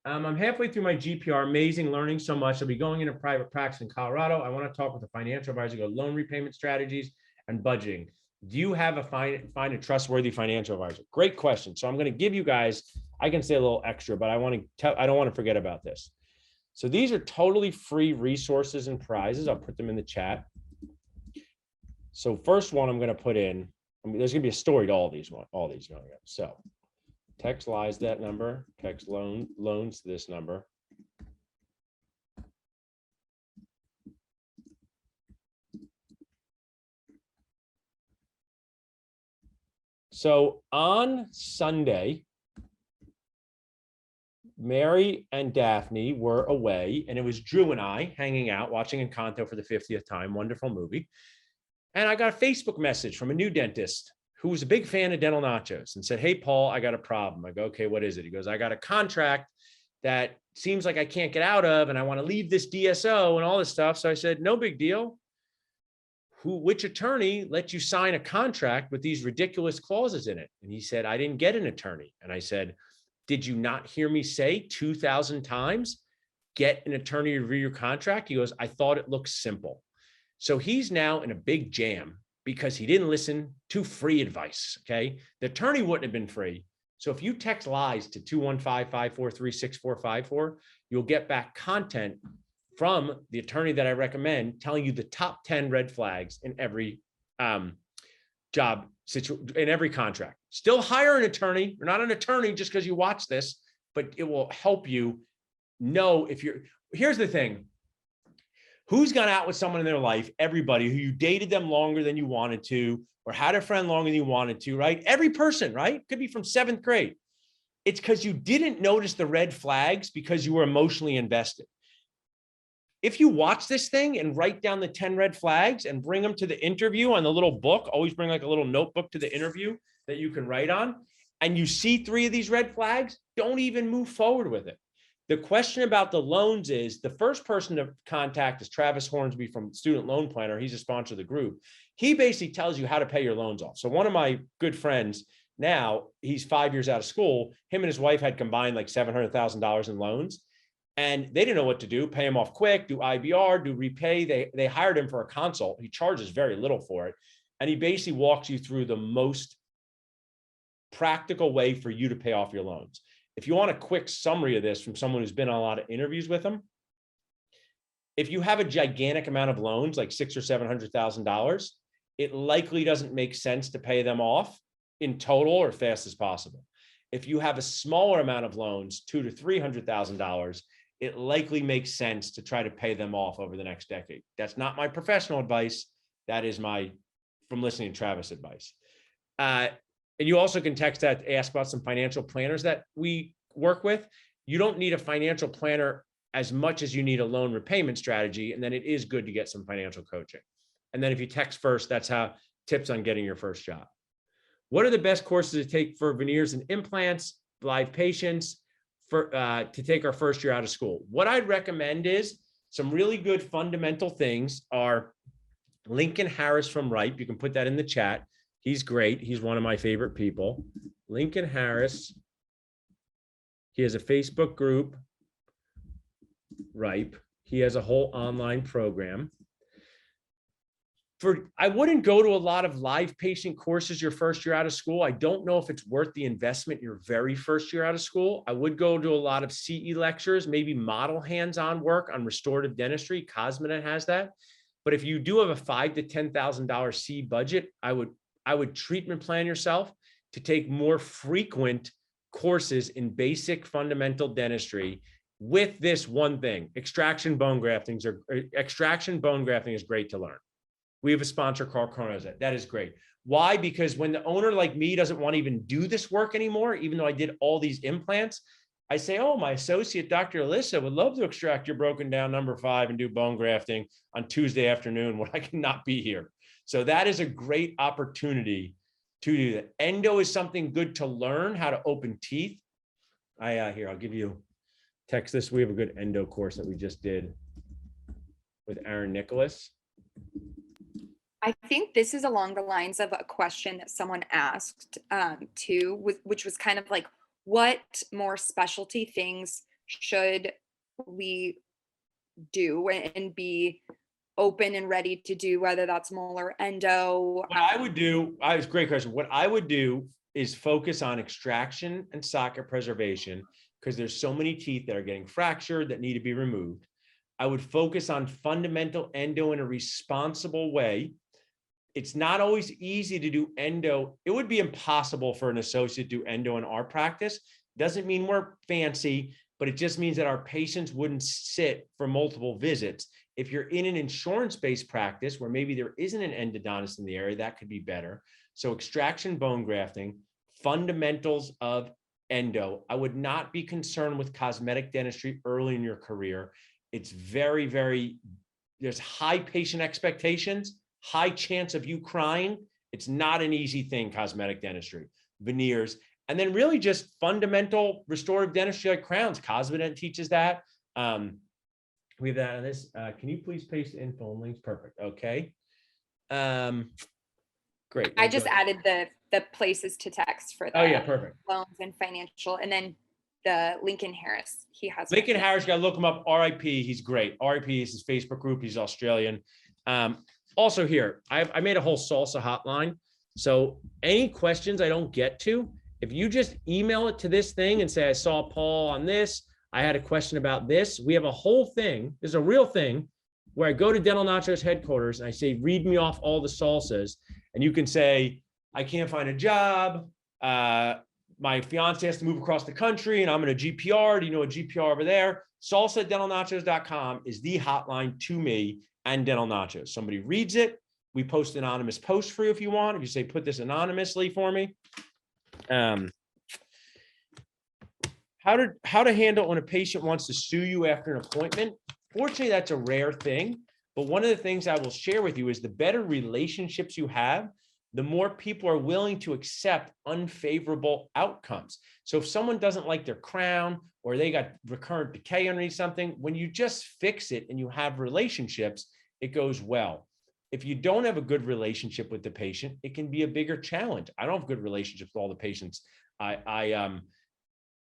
I'm halfway through my GPR, amazing, learning so much. I'll be going into private practice in Colorado. I want to talk with a financial advisor, go loan repayment strategies and budgeting. Do you have find a trustworthy financial advisor? Great question. So I'm going to give you guys, I can say a little extra, but I don't want to forget about this. So these are totally free resources and prizes. I'll put them in the chat. So first one I'm going to put in, there's going to be a story to all these going up. So text lies that number, text loans this number. So on Sunday, Mary and Daphne were away, and it was Drew and I hanging out, watching Encanto for the 50th time. Wonderful movie. And I got a Facebook message from a new dentist who was a big fan of dental nachos and said, hey, Paul, I got a problem. I go, okay, what is it? He goes, I got a contract that seems like I can't get out of, and I want to leave this DSO and all this stuff. So I said, no big deal. Which attorney let you sign a contract with these ridiculous clauses in it? And he said, I didn't get an attorney. And I said, did you not hear me say 2,000 times, get an attorney to review your contract? He goes, I thought it looked simple. So he's now in a big jam because he didn't listen to free advice, okay? The attorney wouldn't have been free. So if you text lies to 215-543-6454, you'll get back content from the attorney that I recommend, telling you the top 10 red flags in every job situation, in every contract. Still hire an attorney. You're not an attorney just because you watch this, but it will help you know if you're, here's the thing. Who's gone out with someone in their life? Everybody. Who you dated them longer than you wanted to, or had a friend longer than you wanted to, right? Every person, right? Could be from 7th grade. It's because you didn't notice the red flags because you were emotionally invested. if you watch this thing and write down the 10 red flags and bring them to the interview on the little book, always bring like a little notebook to the interview that you can write on, and you see 3 of these red flags, don't even move forward with it. The question about the loans is, the first person to contact is Travis Hornsby from Student Loan Planner. He's a sponsor of the group. He basically tells you how to pay your loans off. So one of my good friends now, he's 5 years out of school. Him and his wife had combined like $700,000 in loans. And they didn't know what to do, pay him off quick, do IBR, do repay. They hired him for a consult. He charges very little for it. And he basically walks you through the most practical way for you to pay off your loans. If you want a quick summary of this from someone who's been on a lot of interviews with him, if you have a gigantic amount of loans, like $600,000 or $700,000, it likely doesn't make sense to pay them off in total or fast as possible. If you have a smaller amount of loans, $200,000 to $300,000, it likely makes sense to try to pay them off over the next decade. That's not my professional advice. That is my, from listening to Travis, advice. And you also can text that, ask about some financial planners that we work with. You don't need a financial planner as much as you need a loan repayment strategy. And then it is good to get some financial coaching. And then if you text first, that's how tips on getting your first job. What are the best courses to take for veneers and implants, live patients, for to take our first year out of school? What I'd recommend is some really good fundamental things are Lincoln Harris from Ripe. You can put that in the chat. He's great. He's one of my favorite people. Lincoln Harris. He has a Facebook group, Ripe. He has a whole online program. I wouldn't go to a lot of live patient courses your first year out of school. I don't know if it's worth the investment your very first year out of school. I would go to a lot of CE lectures, maybe model hands-on work on restorative dentistry. Cosmenet has that. But if you do have a $5,000 to $10,000 C budget, I would treatment plan yourself to take more frequent courses in basic fundamental dentistry with this one thing. Extraction bone grafting is great to learn. We have a sponsor, Carl Cronos. That is great. Why? Because when the owner like me doesn't want to even do this work anymore, even though I did all these implants, I say, oh, my associate, Dr. Alyssa, would love to extract your broken down number 5 and do bone grafting on Tuesday afternoon when I cannot be here. So that is a great opportunity to do that. Endo is something good to learn how to open teeth. Here, I'll give you text this. We have a good endo course that we just did with Aaron Nicholas. I think this is along the lines of a question that someone asked too, which was kind of like, what more specialty things should we do and be open and ready to do, whether that's molar endo? What I would do, it's a great question. What I would do is focus on extraction and socket preservation, because there's so many teeth that are getting fractured that need to be removed. I would focus on fundamental endo in a responsible way. It's not always easy to do endo. It would be impossible for an associate to do endo in our practice. Doesn't mean we're fancy, but it just means that our patients wouldn't sit for multiple visits. If you're in an insurance-based practice where maybe there isn't an endodontist in the area, that could be better. So extraction bone grafting, fundamentals of endo. I would not be concerned with cosmetic dentistry early in your career. It's very, very, there's high patient expectations, high chance of you crying. It's not an easy thing, cosmetic dentistry, veneers, and then really just fundamental restorative dentistry like crowns. Cosmenet teaches that. We have that on this. Can you please paste in phone links? Perfect. Okay. Great. I just added the places to text for the perfect. Loans and financial, and then the Lincoln Harris. He has Lincoln Harris. You gotta look him up. RIP. He's great. RIP is his Facebook group. He's Australian. Also here, I made a whole salsa hotline. So any questions I don't get to, if you just email it to this thing and say, I saw Paul on this, I had a question about this. We have a whole thing. There's a real thing where I go to Dental Nacho's headquarters and I say, read me off all the salsas. And you can say, I can't find a job. My fiance has to move across the country and I'm in a GPR. Do you know a GPR over there? Salsa@dentalnachos.com is the hotline to me and Dental Nachos. Somebody reads it. We post anonymous posts for you if you want. If you say, put this anonymously for me. How to handle when a patient wants to sue you after an appointment. unfortunately, that's a rare thing. But one of the things I will share with you is the better relationships you have, the more people are willing to accept unfavorable outcomes. So if someone doesn't like their crown or they got recurrent decay underneath something, when you just fix it and you have relationships, it goes well. If you don't have a good relationship with the patient, it can be a bigger challenge. I don't have good relationships with all the patients I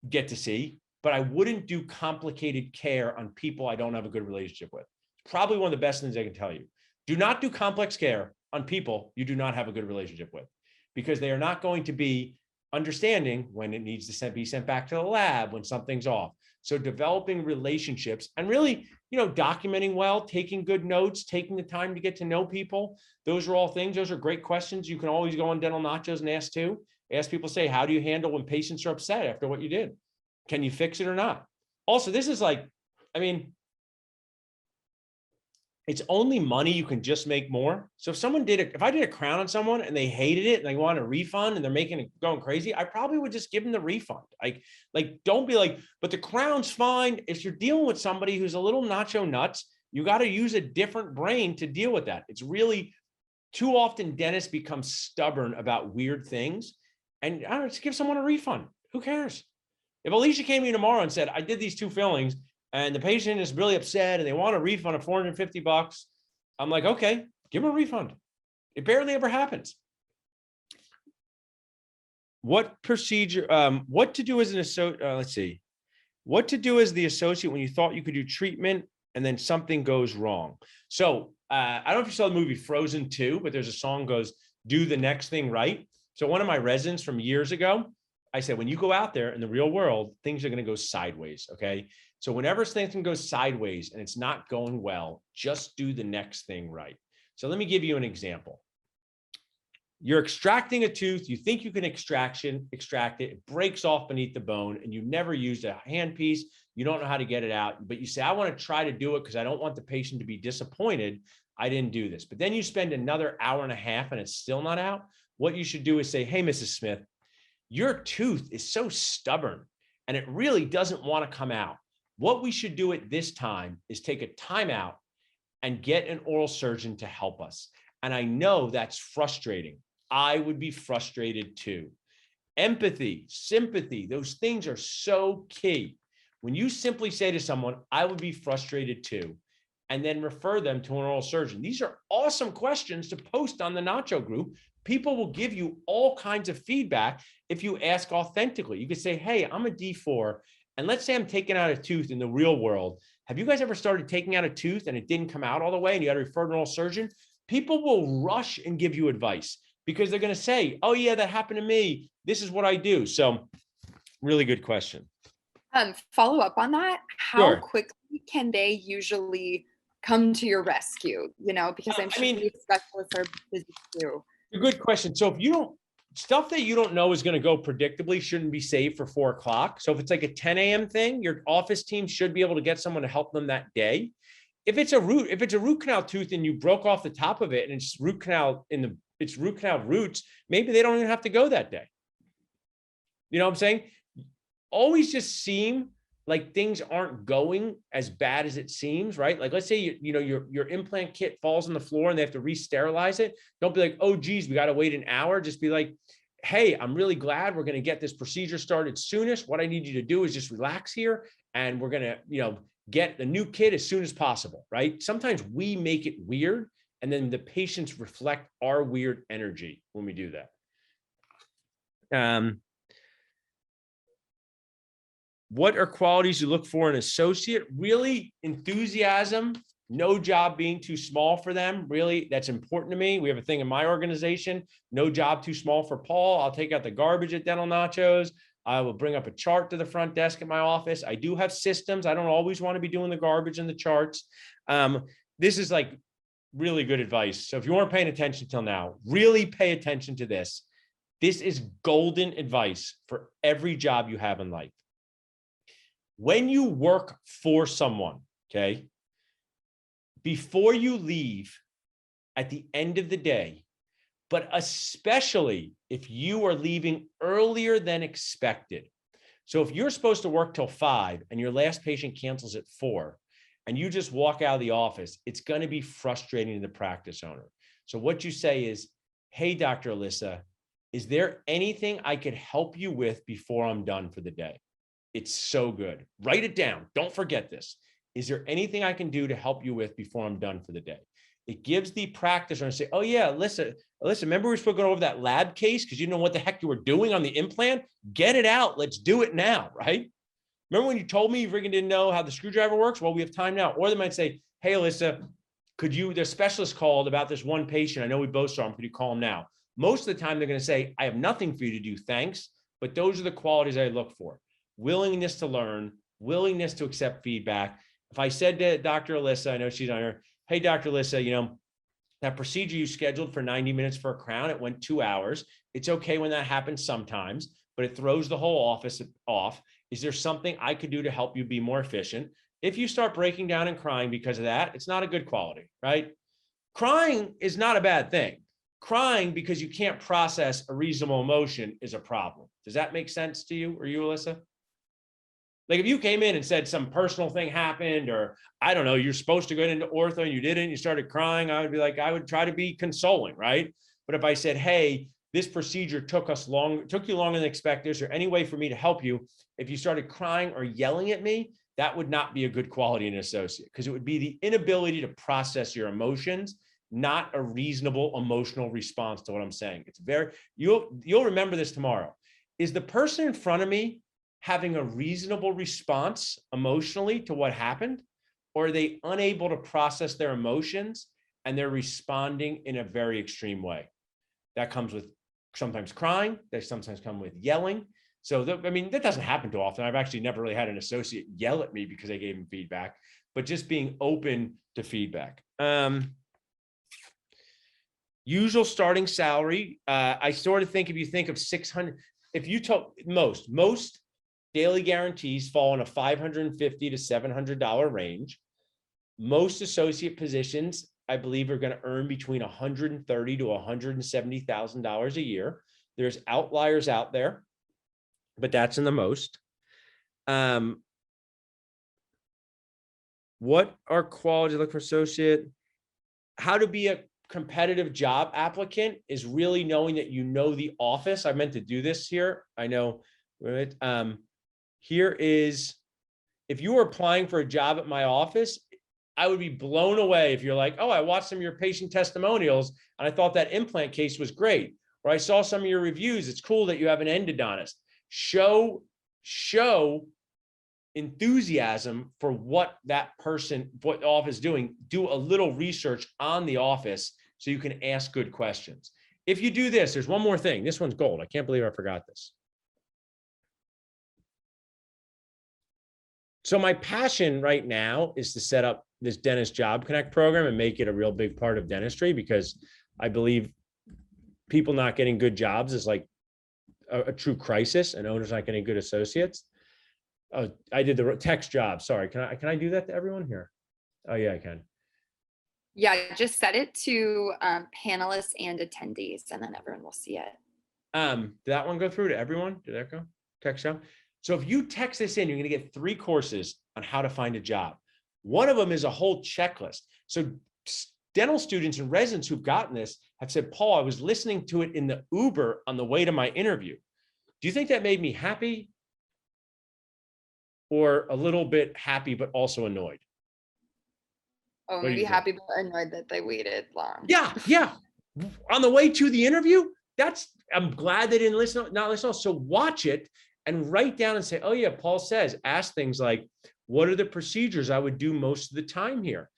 get to see, but I wouldn't do complicated care on people I don't have a good relationship with. Probably one of the best things I can tell you. Do not do complex care on people you do not have a good relationship with, because they are not going to be understanding when it needs to be sent back to the lab, when something's off. So developing relationships and really, documenting well, taking good notes, taking the time to get to know people. Those are all things. Those are great questions. You can always go on Dental Nachos and ask too. Ask people, say, how do you handle when patients are upset after what you did? Can you fix it or not? Also, this is like, it's only money you can just make more. So if someone if I did a crown on someone and they hated it and they want a refund and they're making it going crazy, I probably would just give them the refund. Like don't be like, but the crown's fine. If you're dealing with somebody who's a little nacho nuts, you got to use a different brain to deal with that. It's really too often dentists become stubborn about weird things, and I don't know, just give someone a refund. Who cares? If Alicia came to me tomorrow and said, I did these 2 fillings and the patient is really upset and they want a refund of $450, I'm like, okay, give them a refund. It barely ever happens. What procedure, what to do as an associate, let's see. What to do as the associate when you thought you could do treatment and then something goes wrong. So I don't know if you saw the movie Frozen 2, but there's a song goes, do the next thing right. So one of my residents from years ago, I said, when you go out there in the real world, things are going to go sideways. Okay. So whenever something goes sideways and it's not going well, just do the next thing right. So let me give you an example. You're extracting a tooth. You think you can extract it. It breaks off beneath the bone and you never used a handpiece. You don't know how to get it out, but you say, I want to try to do it because I don't want the patient to be disappointed. I didn't do this. But then you spend another hour and a half and it's still not out. What you should do is say, hey, Mrs. Smith, your tooth is so stubborn and it really doesn't want to come out. What we should do at this time is take a timeout and get an oral surgeon to help us. And I know that's frustrating. I would be frustrated too. Empathy, sympathy, those things are so key. When you simply say to someone, I would be frustrated too, and then refer them to an oral surgeon. These are awesome questions to post on the Nacho group. People will give you all kinds of feedback if you ask authentically. You could say, hey, I'm a D4, and let's say I'm taking out a tooth in the real world. Have you guys ever started taking out a tooth and it didn't come out all the way and you got to refer to an oral surgeon? People will rush and give you advice because they're going to say, oh yeah, that happened to me. This is what I do. So really good question. Follow up on that. How quickly can they usually come to your rescue? Because I'm sure these specialists are busy too. A good question. So if you don't, stuff that you don't know is going to go predictably shouldn't be saved for 4 o'clock. So if it's like a 10 a.m. thing, your office team should be able to get someone to help them that day. If it's a root canal tooth and you broke off the top of it and it's root canal roots, maybe they don't even have to go that day. You know what I'm saying? Always just seem like things aren't going as bad as it seems, right? Like let's say your implant kit falls on the floor and they have to re-sterilize it. Don't be like, oh geez, we got to wait an hour. Just be like, hey, I'm really glad we're going to get this procedure started soonest. What I need you to do is just relax here and we're going to, get the new kit as soon as possible, right? Sometimes we make it weird and then the patients reflect our weird energy when we do that. What are qualities you look for in an associate? Really, enthusiasm, no job being too small for them. Really, that's important to me. We have a thing in my organization, no job too small for Paul. I'll take out the garbage at Dental Nachos. I will bring up a chart to the front desk at my office. I do have systems. I don't always want to be doing the garbage and the charts. This is like really good advice. So if you weren't paying attention till now, really pay attention to this. This is golden advice for every job you have in life. When you work for someone, okay, before you leave at the end of the day, but especially if you are leaving earlier than expected. So if you're supposed to work till 5 and your last patient cancels at 4, and you just walk out of the office, it's going to be frustrating to the practice owner. So what you say is, hey, Dr. Alyssa, is there anything I could help you with before I'm done for the day? It's so good. Write it down. Don't forget this. Is there anything I can do to help you with before I'm done for the day? It gives the practice owner to say, oh yeah, Alyssa, remember we were going over that lab case because you know what the heck you were doing on the implant? Get it out. Let's do it now, right? Remember when you told me you freaking didn't know how the screwdriver works? Well, we have time now. Or they might say, hey, Alyssa, the specialist called about this one patient. I know we both saw him. Could you call him now? Most of the time, they're going to say, I have nothing for you to do. Thanks. But those are the qualities I look for. Willingness to learn, willingness to accept feedback. If I said to Dr. Alyssa, I know she's on her, hey, Dr. Alyssa, that procedure you scheduled for 90 minutes for a crown, it went 2 hours. It's okay when that happens sometimes, but it throws the whole office off. Is there something I could do to help you be more efficient? If you start breaking down and crying because of that, it's not a good quality, right? Crying is not a bad thing. Crying because you can't process a reasonable emotion is a problem. Does that make sense to you or you, Alyssa? Like if you came in and said some personal thing happened, or I don't know, you're supposed to go into ortho and you didn't, you started crying, I would be like, I would try to be consoling, right? But if I said, hey, this procedure took you longer than expected, is there any way for me to help you? If you started crying or yelling at me, that would not be a good quality in an associate, because it would be the inability to process your emotions, not a reasonable emotional response to what I'm saying. It's you'll remember this tomorrow. Is the person in front of me having a reasonable response emotionally to what happened? Or are they unable to process their emotions and they're responding in a very extreme way? That comes with sometimes crying, they sometimes come with yelling. So that doesn't happen too often. I've actually never really had an associate yell at me because I gave him feedback, but just being open to feedback. Usual starting salary. I sort of think if you think of 600, if you told most daily guarantees fall in a $550 to $700 range. Most associate positions, I believe, are going to earn between $130,000 to $170,000 a year. There's outliers out there, but that's in the most. What are qualities look for associate? How to be a competitive job applicant is really knowing that you know the office. I meant to do this here. I know. Here is, if you were applying for a job at my office, I would be blown away if you're like, oh, I watched some of your patient testimonials and I thought that implant case was great. Or I saw some of your reviews. It's cool that you have an endodontist. Show enthusiasm for what the office is doing. Do a little research on the office so you can ask good questions. If you do this, there's one more thing. This one's gold. I can't believe I forgot this. So my passion right now is to set up this Dentist Job Connect program and make it a real big part of dentistry, because I believe people not getting good jobs is like a true crisis, and owners not getting good associates. Oh, I did the text job. Sorry. Can I do that to everyone here? Oh yeah, I can. Yeah, just set it to panelists and attendees, and then everyone will see it. Did that one go through to everyone? Did that go? Text job? So if you text this in, you're going to get 3 courses on how to find a job. One of them is a whole checklist. So dental students and residents who've gotten this have said, Paul, I was listening to it in the Uber on the way to my interview. Do you think that made me happy? Or a little bit happy, but also annoyed? Oh, maybe happy, but annoyed that they waited long. Yeah. On the way to the interview, I'm glad they didn't not listen. So watch it and write down and say, oh yeah, Paul says, ask things like, what are the procedures I would do most of the time here?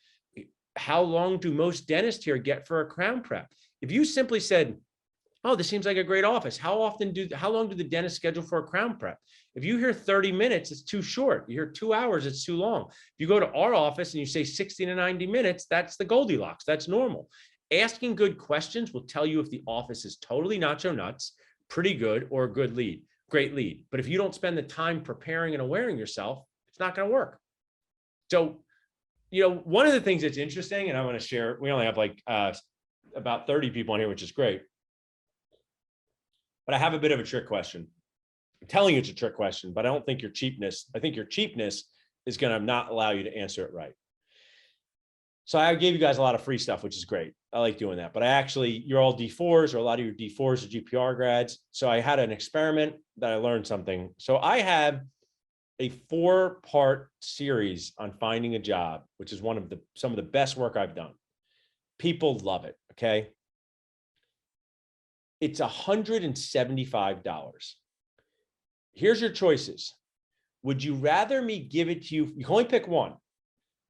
How long do most dentists here get for a crown prep? If you simply said, oh, this seems like a great office, how long do the dentists schedule for a crown prep? If you hear 30 minutes, it's too short. You hear 2 hours, it's too long. If you go to our office and you say 60 to 90 minutes, that's the Goldilocks, that's normal. Asking good questions will tell you if the office is totally nacho nuts, pretty good, or a great lead. But if you don't spend the time preparing and awareing yourself, it's not going to work. So, one of the things that's interesting, and I want to share, we only have like about 30 people in here, which is great. But I have a bit of a trick question. I'm telling you it's a trick question, but I don't think I think your cheapness is going to not allow you to answer it right. So I gave you guys a lot of free stuff, which is great. I like doing that. But you're all D4s, or a lot of your D4s are GPR grads. So I had an experiment that I learned something. So I have a 4-part series on finding a job, which is some of the best work I've done. People love it. Okay. It's $175. Here's your choices. Would you rather me give it to you? You can only pick one.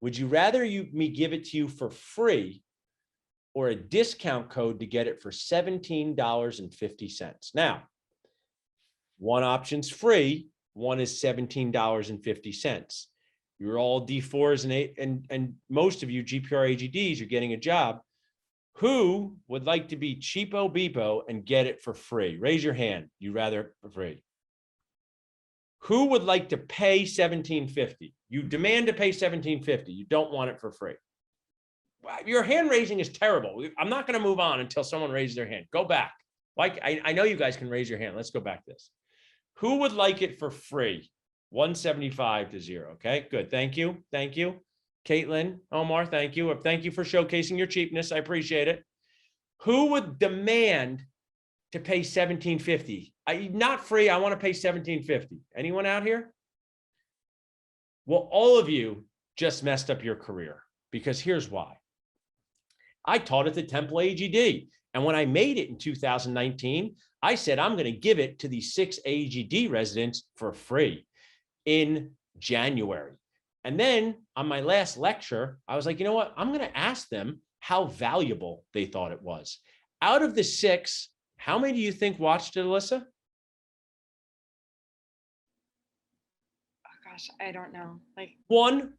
Would you rather me give it to you for free, or a discount code to get it for $17.50? Now, one option's free, one is $17.50. You're all D4s and most of you GPR AGDs, you're getting a job. Who would like to be cheapo beepo and get it for free? Raise your hand. You rather it for free. Who would like to pay $17.50? You demand to pay $17.50. You don't want it for free. Your hand raising is terrible. I'm not going to move on until someone raises their hand. Go back. Like I know you guys can raise your hand. Let's go back to this. Who would like it for free? 175 to 0. Okay, good. Thank you. Thank you. Caitlin, Omar, thank you. Thank you for showcasing your cheapness. I appreciate it. Who would demand to pay $17.50? Not free. I want to pay $17.50. Anyone out here? Well, all of you just messed up your career, because here's why. I taught at the Temple AGD. And when I made it in 2019, I said, I'm going to give it to these 6 AGD residents for free in January. And then on my last lecture, I was like, you know what? I'm going to ask them how valuable they thought it was. Out of the 6, how many do you think watched it, Alyssa? Oh gosh, I don't know. Like one.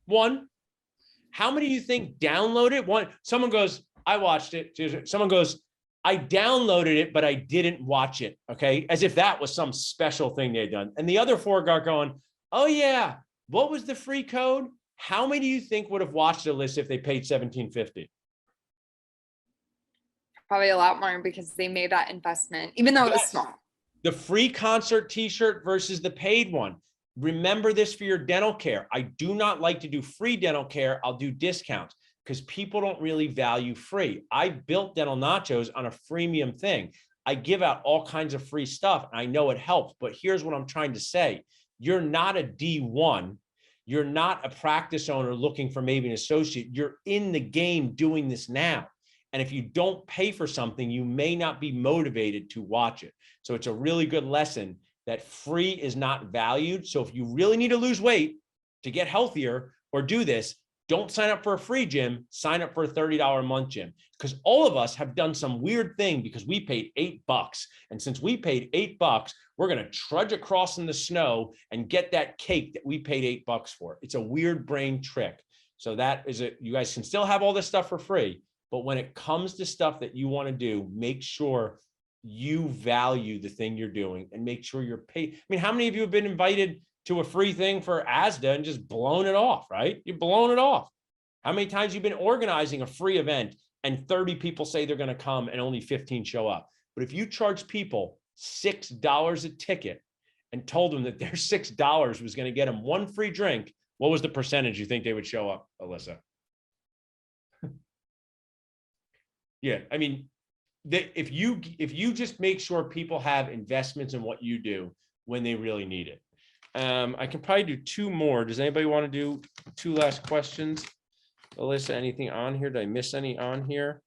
How many do you think downloaded? One. Someone goes, I watched it. Someone goes, I downloaded it, but I didn't watch it. Okay. As if that was some special thing they'd done. And the other 4 got going, oh yeah, what was the free code? How many do you think would have watched the list if they paid $17.50? probably a lot more, because they made that investment, even though it was small. The free concert t-shirt versus the paid one. Remember this for your dental care. I do not like to do free dental care. I'll do discounts, because people don't really value free. I built Dental Nachos on a freemium thing. I give out all kinds of free stuff, and I know it helps, but here's what I'm trying to say. You're not a D1. You're not a practice owner looking for maybe an associate. You're in the game doing this now. And if you don't pay for something, you may not be motivated to watch it. So it's a really good lesson that free is not valued. So if you really need to lose weight to get healthier or do this, don't sign up for a free gym, sign up for a $30 a month gym. Because all of us have done some weird thing because we paid $8. And since we paid $8, we're going to trudge across in the snow and get that cake that we paid $8 for. It's a weird brain trick. So that is it. You guys can still have all this stuff for free. But when it comes to stuff that you want to do, make sure you value the thing you're doing and make sure you're paid. I mean, how many of you have been invited to a free thing for ASDA and just blown it off, right? You've blown it off. How many times you've been organizing a free event and 30 people say they're going to come and only 15 show up? But if you charge people $6 a ticket and told them that their $6 was going to get them one free drink, what was the percentage you think they would show up, Alyssa? Yeah, I mean, if you just make sure people have investments in what you do when they really need it. I can probably do 2 more. Does anybody want to do 2 last questions? Alyssa, anything on here? Did I miss any on here?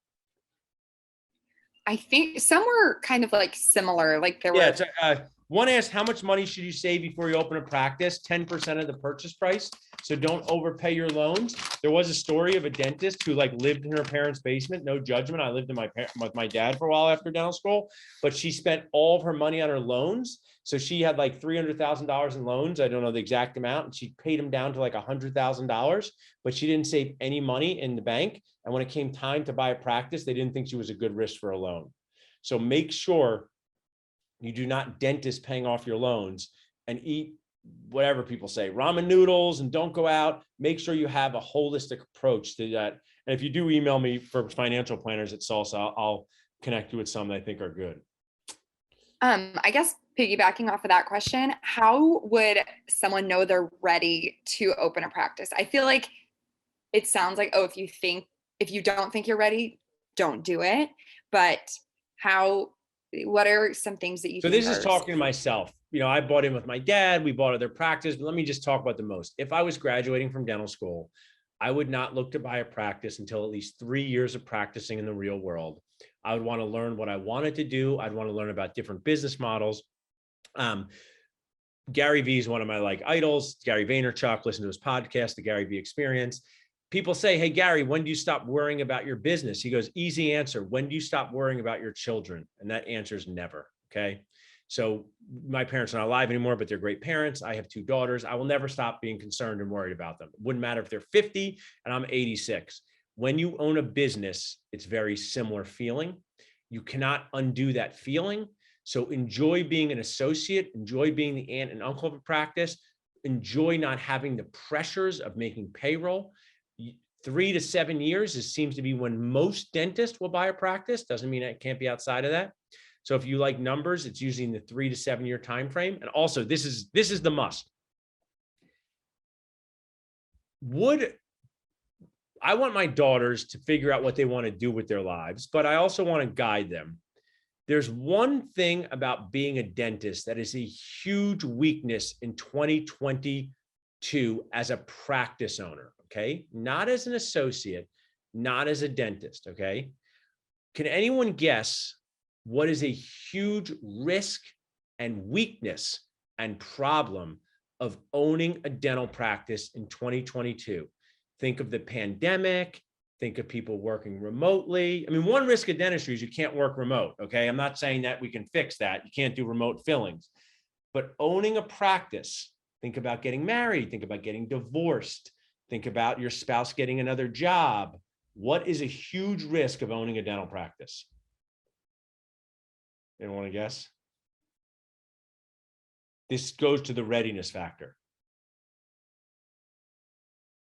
I think some were kind of like similar. Like there were. One asked, how much money should you save before you open a practice? 10% of the purchase price. So don't overpay your loans. There was a story of a dentist who lived in her parents' basement. No judgment. I lived with my dad for a while after dental school, but she spent all of her money on her loans. So she had like $300,000 in loans. I don't know the exact amount. And she paid them down to like $100,000, but she didn't save any money in the bank. And when it came time to buy a practice, they didn't think she was a good risk for a loan. So make sure you do not dentist paying off your loans and eat whatever people say, ramen noodles, and don't go out. Make sure you have a holistic approach to that. And if you do email me for financial planners at Salsa, I'll connect you with some that I think are good. I guess piggybacking off of that question, how would someone know they're ready to open a practice? I feel like it sounds like, oh, if you think if you don't think you're ready, don't do it. But what are some things that you So think this is talking to myself. You know, I bought in with my dad, we bought other practice, but let me just talk about the most. If I was graduating from dental school, I would not look to buy a practice until at least 3 years of practicing in the real world. I would want to learn what I wanted to do. I'd want to learn about different business models. Gary Vee is one of my like idols. Gary Vaynerchuk, listen to his podcast, The Gary Vee Experience. People say, hey, Gary, when do you stop worrying about your business? He goes, easy answer. When do you stop worrying about your children? And that answer is never. Okay. So my parents are not alive anymore, but they're great parents. I have 2 daughters. I will never stop being concerned and worried about them. It wouldn't matter if they're 50 and I'm 86. When you own a business, it's very similar feeling. You cannot undo that feeling. So enjoy being an associate, enjoy being the aunt and uncle of a practice, enjoy not having the pressures of making payroll. 3 to 7 years seems to be when most dentists will buy a practice. Doesn't mean it can't be outside of that. So if you like numbers, it's usually in the 3 to 7 year time frame. And also, this is the must. I want my daughters to figure out what they want to do with their lives, but I also want to guide them. There's one thing about being a dentist that is a huge weakness in 2022 as a practice owner, okay? Not as an associate, not as a dentist, okay? Can anyone guess what is a huge risk and weakness and problem of owning a dental practice in 2022? Think of the pandemic. Think of people working remotely. I mean, one risk of dentistry is you can't work remote, okay? I'm not saying that we can fix that. You can't do remote fillings. But owning a practice, think about getting married, think about getting divorced, think about your spouse getting another job. What is a huge risk of owning a dental practice? Anyone want to guess? This goes to the readiness factor.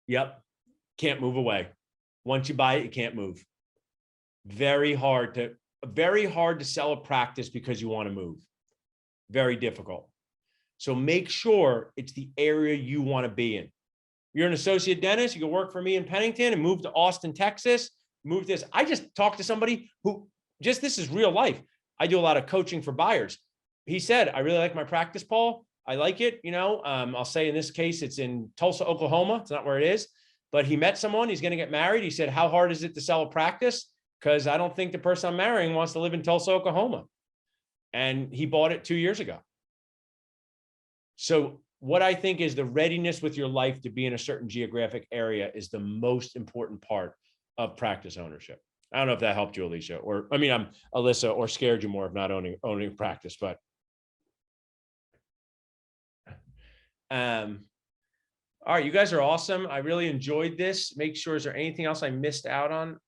Yep, can't move away. Once you buy it, you can't move. Very hard to sell a practice because you want to move. Very difficult. So make sure it's the area you want to be in. You're an associate dentist, you can work for me in Pennington and move to Austin, Texas, move this. I just talked to somebody who this is real life. I do a lot of coaching for buyers. He said, I really like my practice, Paul. I like it. You know, I'll say in this case, it's in Tulsa, Oklahoma. It's not where it is. But he met someone, he's going to get married. He said, how hard is it to sell a practice? Because I don't think the person I'm marrying wants to live in Tulsa, Oklahoma. And he bought it 2 years ago. So what I think is the readiness with your life to be in a certain geographic area is the most important part of practice ownership. I don't know if that helped you, Alicia, I'm Alyssa, or scared you more of not owning practice, but all right, you guys are awesome. I really enjoyed this. Make sure, is there anything else I missed out on?